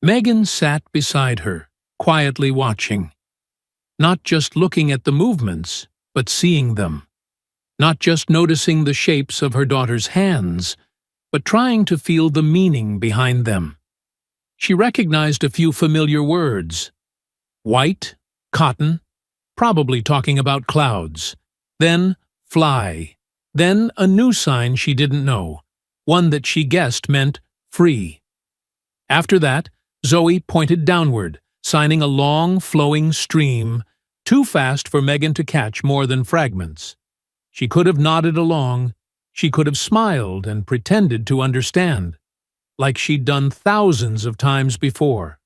Megan sat beside her, quietly watching. Not just looking at the movements, but seeing them. Not just noticing the shapes of her daughter's hands, but trying to feel the meaning behind them. She recognized a few familiar words. White, cotton, probably talking about clouds. Then fly. Then a new sign she didn't know, one that she guessed meant free. After that, Zoe pointed downward, signing a long, flowing stream, too fast for Megan to catch more than fragments. She could have nodded along. She could have smiled and pretended to understand, like she'd done thousands of times before.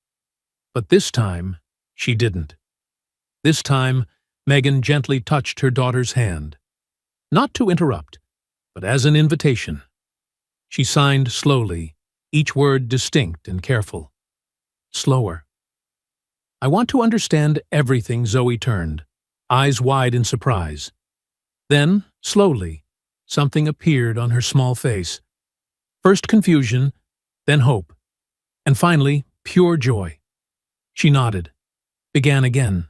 But this time, she didn't. This time, Megan gently touched her daughter's hand. Not to interrupt, but as an invitation. She signed slowly, each word distinct and careful. Slower. I want to understand everything. Zoe turned, eyes wide in surprise. Then, slowly, something appeared on her small face. First confusion, then hope, and finally, pure joy. She nodded, began again.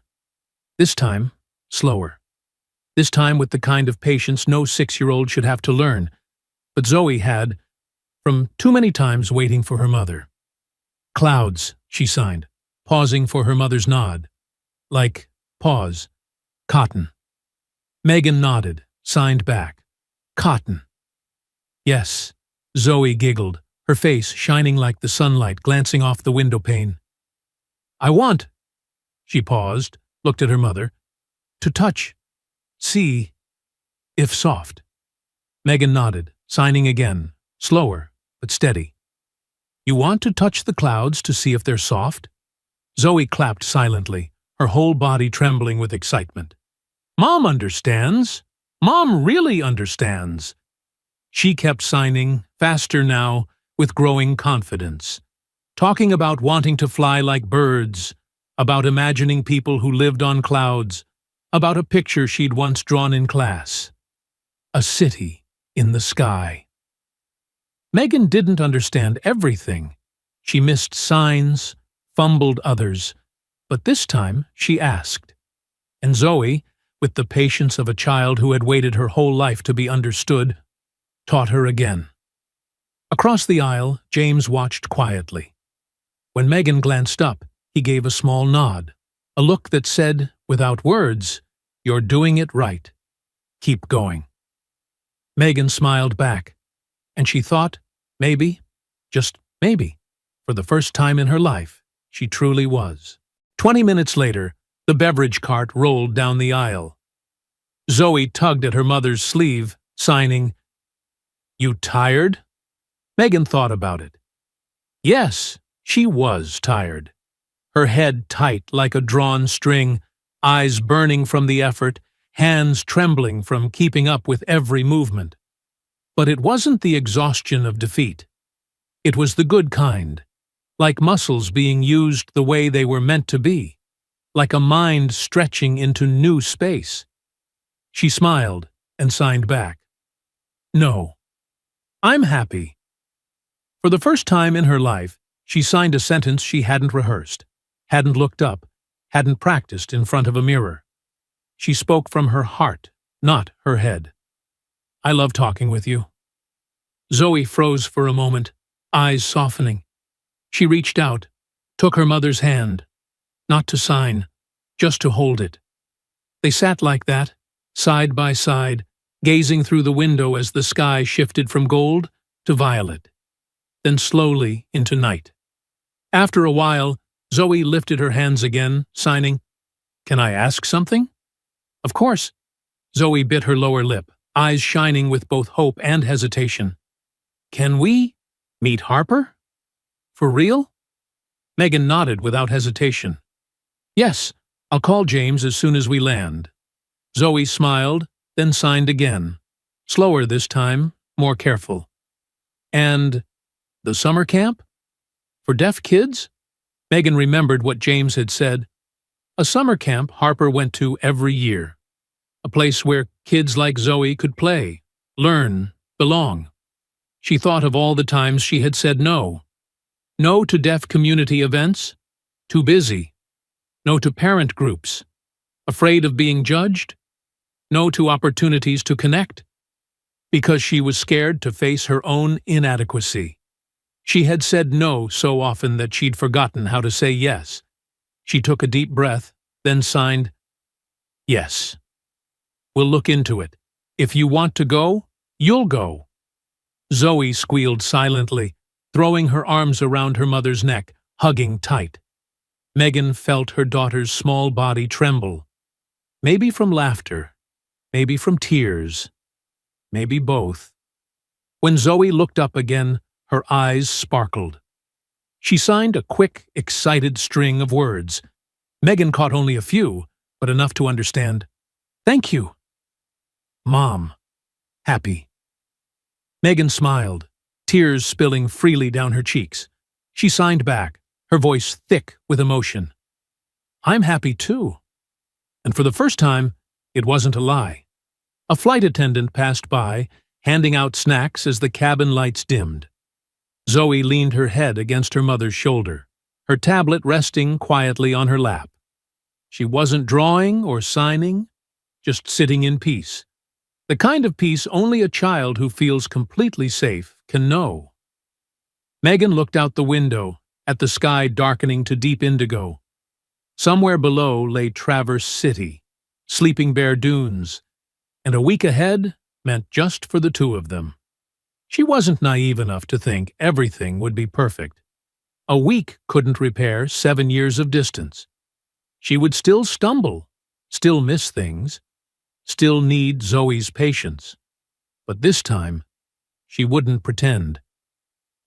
This time, slower. This time with the kind of patience no 6-year-old should have to learn, but Zoe had, from too many times waiting for her mother. Clouds, she signed, pausing for her mother's nod. Like, pause. Cotton. Megan nodded, signed back. Cotton. Yes, Zoe giggled, her face shining like the sunlight glancing off the window pane. I want, she paused, looked at her mother, to touch, see, if soft. Megan nodded, signing again, slower, but steady. You want to touch the clouds to see if they're soft? Zoe clapped silently, her whole body trembling with excitement. Mom understands. Mom really understands. She kept signing, faster now, with growing confidence, talking about wanting to fly like birds, about imagining people who lived on clouds, about a picture she'd once drawn in class. A city in the sky. Megan didn't understand everything. She missed signs, fumbled others, but this time she asked. And Zoe, with the patience of a child who had waited her whole life to be understood, taught her again. Across the aisle, James watched quietly. When Megan glanced up, he gave a small nod, a look that said, without words, "You're doing it right. Keep going." Megan smiled back, and she thought, maybe, just maybe, for the first time in her life, she truly was. 20 minutes later, the beverage cart rolled down the aisle. Zoe tugged at her mother's sleeve, signing, "You tired?" Megan thought about it. Yes, she was tired. Her head tight like a drawn string, eyes burning from the effort, hands trembling from keeping up with every movement. But it wasn't the exhaustion of defeat. It was the good kind, like muscles being used the way they were meant to be, like a mind stretching into new space. She smiled and signed back. No, I'm happy. For the first time in her life, she signed a sentence she hadn't rehearsed, hadn't looked up, hadn't practiced in front of a mirror. She spoke from her heart, not her head. I love talking with you. Zoe froze for a moment, eyes softening. She reached out, took her mother's hand, not to sign, just to hold it. They sat like that, side by side, gazing through the window as the sky shifted from gold to violet, then slowly into night. After a while, Zoe lifted her hands again, signing, "Can I ask something?" "Of course." Zoe bit her lower lip, eyes shining with both hope and hesitation. "Can we meet Harper? For real?" Megan nodded without hesitation. "Yes, I'll call James as soon as we land." Zoe smiled, then signed again, slower this time, more careful. "And the summer camp? For deaf kids?" Megan remembered what James had said. A summer camp Harper went to every year. A place where kids like Zoe could play, learn, belong. She thought of all the times she had said no. No to deaf community events. Too busy. No to parent groups. Afraid of being judged. No to opportunities to connect. because she was scared to face her own inadequacy. She had said no so often that she'd forgotten how to say yes. She took a deep breath, then signed, "Yes. We'll look into it. If you want to go, you'll go." Zoe squealed silently, throwing her arms around her mother's neck, hugging tight. Megan felt her daughter's small body tremble. Maybe from laughter, maybe from tears, maybe both. When Zoe looked up again, her eyes sparkled. She signed a quick, excited string of words. Megan caught only a few, but enough to understand. "Thank you." "Mom." "Happy." Megan smiled, tears spilling freely down her cheeks. She signed back, her voice thick with emotion. "I'm happy too." And for the first time, it wasn't a lie. A flight attendant passed by, handing out snacks as the cabin lights dimmed. Zoe leaned her head against her mother's shoulder, her tablet resting quietly on her lap. She wasn't drawing or signing, just sitting in peace. The kind of peace only a child who feels completely safe can know. Megan looked out the window, at the sky darkening to deep indigo. Somewhere below lay Traverse City, Sleeping Bear Dunes, and a week ahead meant just for the two of them. She wasn't naive enough to think everything would be perfect. A week couldn't repair 7 years of distance. She would still stumble, still miss things, still need Zoe's patience. But this time, she wouldn't pretend.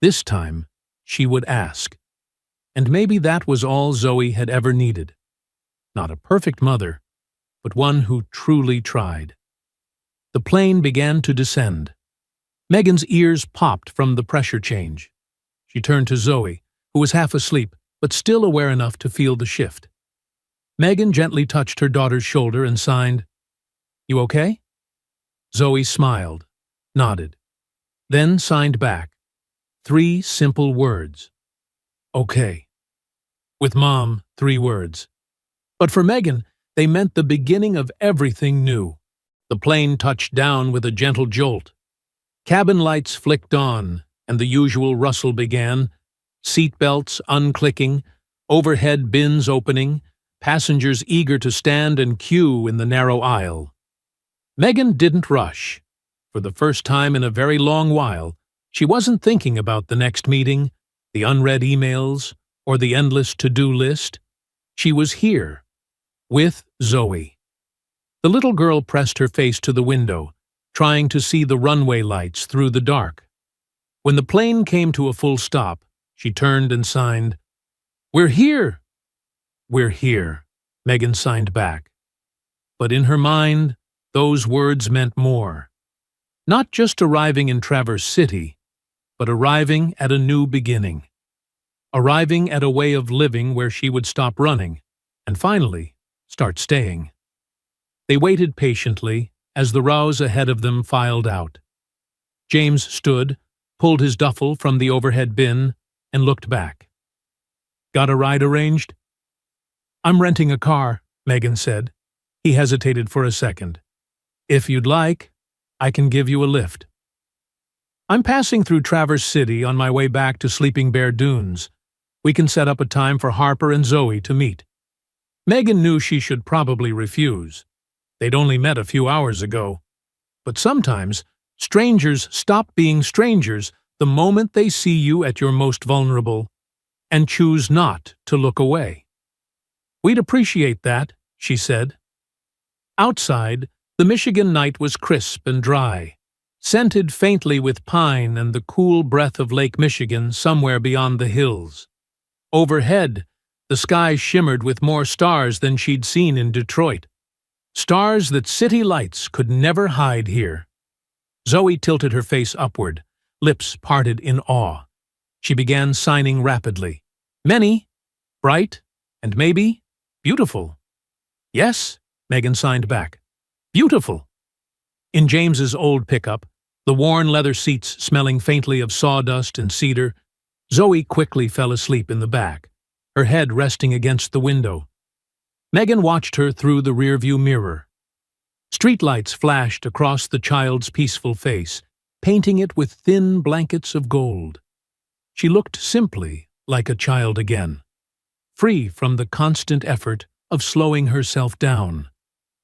This time, she would ask. And maybe that was all Zoe had ever needed. Not a perfect mother, but one who truly tried. The plane began to descend. Megan's ears popped from the pressure change. She turned to Zoe, who was half asleep, but still aware enough to feel the shift. Megan gently touched her daughter's shoulder and signed, "You okay?" Zoe smiled, nodded, then signed back. 3 simple words. "Okay." With Mom, 3 words. But for Megan, they meant the beginning of everything new. The plane touched down with a gentle jolt. Cabin lights flicked on, and the usual rustle began, seatbelts unclicking, overhead bins opening, passengers eager to stand and queue in the narrow aisle. Megan didn't rush. For the first time in a very long while, she wasn't thinking about the next meeting, the unread emails, or the endless to-do list. She was here, with Zoe. The little girl pressed her face to the window, trying to see the runway lights through the dark. When the plane came to a full stop, she turned and signed, "We're here!" "We're here," Megan signed back. But in her mind, those words meant more. Not just arriving in Traverse City, but arriving at a new beginning. Arriving at a way of living where she would stop running, and finally, start staying. They waited patiently as the rows ahead of them filed out. James stood, pulled his duffel from the overhead bin, and looked back. "Got a ride arranged?" "I'm renting a car," Megan said. He hesitated for a second. "If you'd like, I can give you a lift." "I'm passing through Traverse City on my way back to Sleeping Bear Dunes. We can set up a time for Harper and Zoe to meet." Megan knew she should probably refuse. They'd only met a few hours ago. But sometimes, strangers stop being strangers the moment they see you at your most vulnerable, and choose not to look away. "We'd appreciate that," she said. Outside, the Michigan night was crisp and dry, scented faintly with pine and the cool breath of Lake Michigan somewhere beyond the hills. Overhead, the sky shimmered with more stars than she'd seen in Detroit. Stars that city lights could never hide here. Zoe tilted her face upward, lips parted in awe. She began signing rapidly. Many, bright, and maybe beautiful. "Yes," Megan signed back. "Beautiful." In James's old pickup, the worn leather seats smelling faintly of sawdust and cedar, Zoe quickly fell asleep in the back, her head resting against the window. Megan watched her through the rearview mirror. Streetlights flashed across the child's peaceful face, painting it with thin blankets of gold. She looked simply like a child again, free from the constant effort of slowing herself down,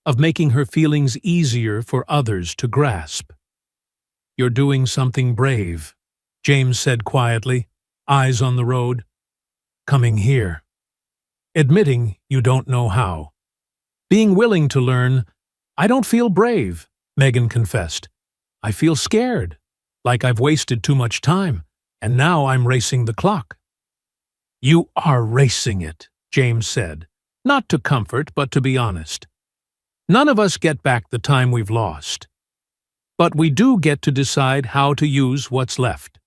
of making her feelings easier for others to grasp. "You're doing something brave," James said quietly, eyes on the road. "Coming here. Admitting you don't know how. Being willing to learn." "I don't feel brave," Megan confessed. "I feel scared, like I've wasted too much time, and now I'm racing the clock." "You are racing it," James said, not to comfort but to be honest. "None of us get back the time we've lost. But we do get to decide how to use what's left."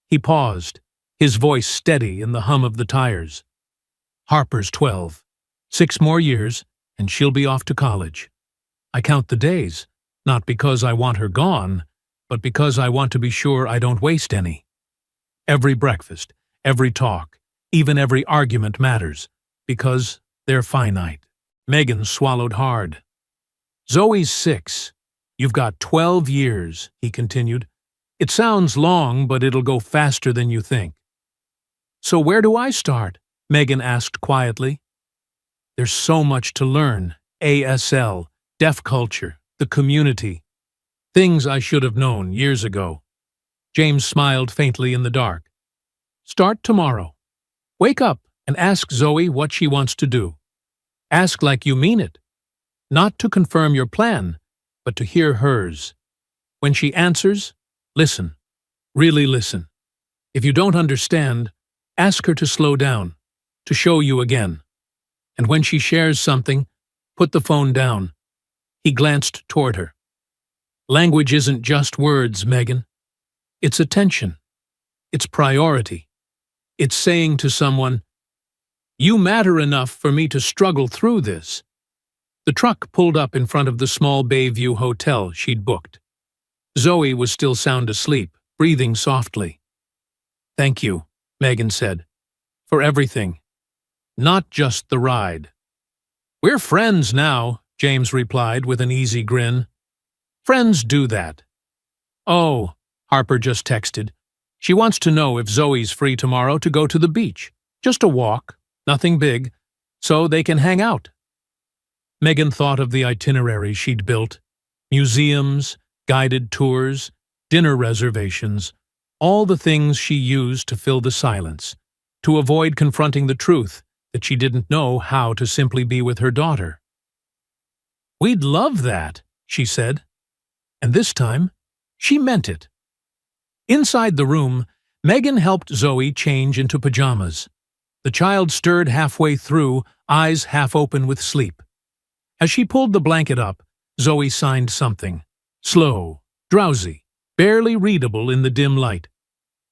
He paused, his voice steady in the hum of the tires. "Harper's 12. 6 more years, and she'll be off to college. I count the days, not because I want her gone, but because I want to be sure I don't waste any. Every breakfast, every talk, even every argument matters, because they're finite." Megan swallowed hard. "Zoe's 6. You've got 12 years, he continued. "It sounds long, but it'll go faster than you think." "So where do I start?" Megan asked quietly. "There's so much to learn. ASL, deaf culture, the community. Things I should have known years ago." James smiled faintly in the dark. "Start tomorrow. Wake up and ask Zoe what she wants to do. Ask like you mean it. Not to confirm your plan, but to hear hers. When she answers, listen. Really listen. If you don't understand, ask her to slow down, to show you again. And when she shares something, put the phone down." He glanced toward her. "Language isn't just words, Megan. It's attention. It's priority. It's saying to someone, 'You matter enough for me to struggle through this.'" The truck pulled up in front of the small Bayview hotel she'd booked. Zoe was still sound asleep, breathing softly. "Thank you," Megan said, "for everything. Not just the ride." "We're friends now," James replied with an easy grin. "Friends do that." "Oh," Harper just texted. "She wants to know if Zoe's free tomorrow to go to the beach. Just a walk, nothing big, so they can hang out." Megan thought of the itinerary she'd built. Museums, guided tours, dinner reservations, all the things she used to fill the silence, to avoid confronting the truth that she didn't know how to simply be with her daughter. "We'd love that," she said. And this time, she meant it. Inside the room, Megan helped Zoe change into pajamas. The child stirred halfway through, eyes half open with sleep. As she pulled the blanket up, Zoe signed something. Slow, drowsy, barely readable in the dim light.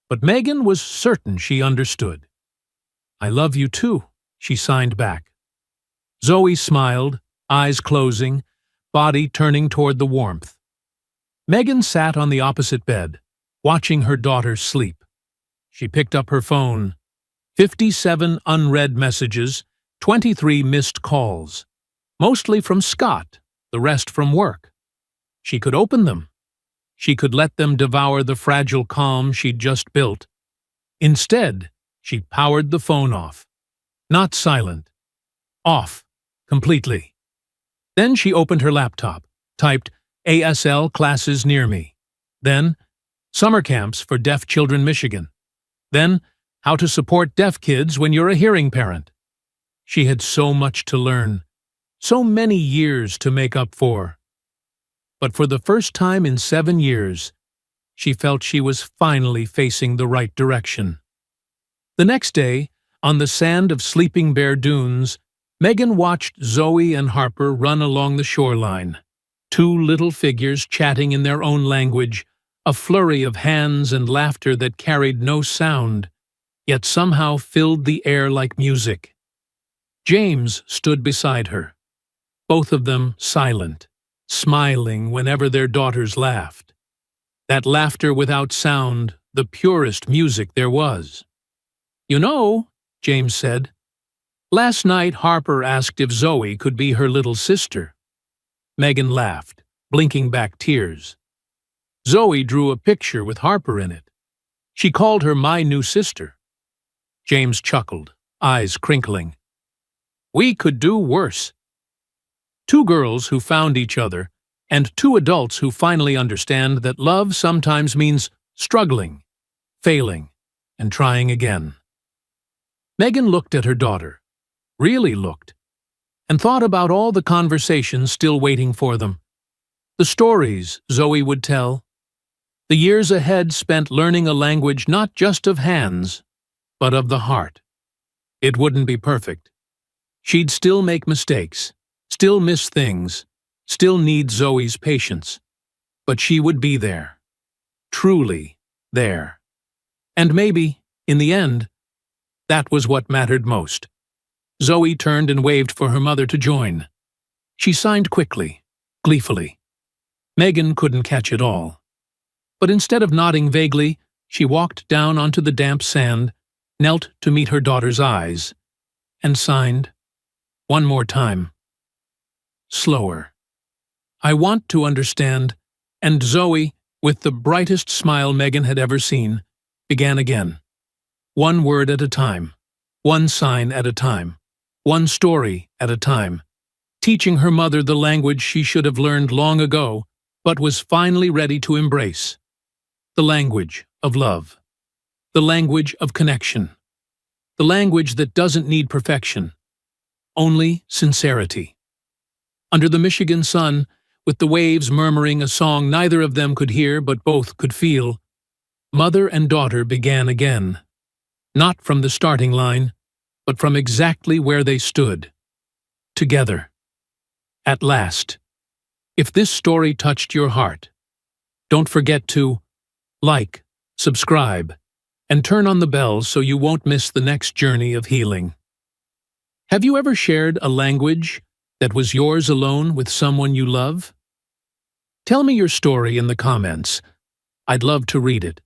But Megan was certain she understood. "I love you too," she signed back. Zoe smiled, eyes closing, body turning toward the warmth. Megan sat on the opposite bed, watching her daughter sleep. She picked up her phone. 57 unread messages, 23 missed calls. Mostly from Scott, the rest from work. She could open them. She could let them devour the fragile calm she'd just built. Instead, she powered the phone off. Not silent. Off. Completely. Then she opened her laptop, typed ASL classes near me. Then, summer camps for deaf children Michigan. Then, how to support deaf kids when you're a hearing parent. She had so much to learn. So many years to make up for. But for the first time in 7 years, she felt she was finally facing the right direction. The next day, on the sand of Sleeping Bear Dunes, Megan watched Zoe and Harper run along the shoreline. 2 little figures chatting in their own language, a flurry of hands and laughter that carried no sound, yet somehow filled the air like music. James stood beside her. Both of them silent, smiling whenever their daughters laughed. That laughter without sound, the purest music there was. "You know," James said, "last night Harper asked if Zoe could be her little sister." Megan laughed, blinking back tears. Zoe drew a picture with Harper in it. She called her my new sister. James chuckled, eyes crinkling. We could do worse. Two girls who found each other, and two adults who finally understand that love sometimes means struggling, failing, and trying again. Megan looked at her daughter, really looked, and thought about all the conversations still waiting for them. The stories Zoe would tell. The years ahead spent learning a language not just of hands, but of the heart. It wouldn't be perfect. She'd still make mistakes, still miss things, still need Zoe's patience. But she would be there. Truly there. And maybe, in the end, that was what mattered most. Zoe turned and waved for her mother to join. She signed quickly, gleefully. Megan couldn't catch it all. But instead of nodding vaguely, she walked down onto the damp sand, knelt to meet her daughter's eyes, and signed, one more time. Slower. I want to understand, and Zoe, with the brightest smile Megan had ever seen, began again. One word at a time, one sign at a time, one story at a time, teaching her mother the language she should have learned long ago, but was finally ready to embrace. The language of love. The language of connection. The language that doesn't need perfection. Only sincerity. Under the Michigan sun, with the waves murmuring a song neither of them could hear but both could feel, mother and daughter began again. Not from the starting line, but from exactly where they stood. Together. At last. If this story touched your heart, don't forget to like, subscribe, and turn on the bell so you won't miss the next journey of healing. Have you ever shared a language that was yours alone with someone you love? Tell me your story in the comments. I'd love to read it.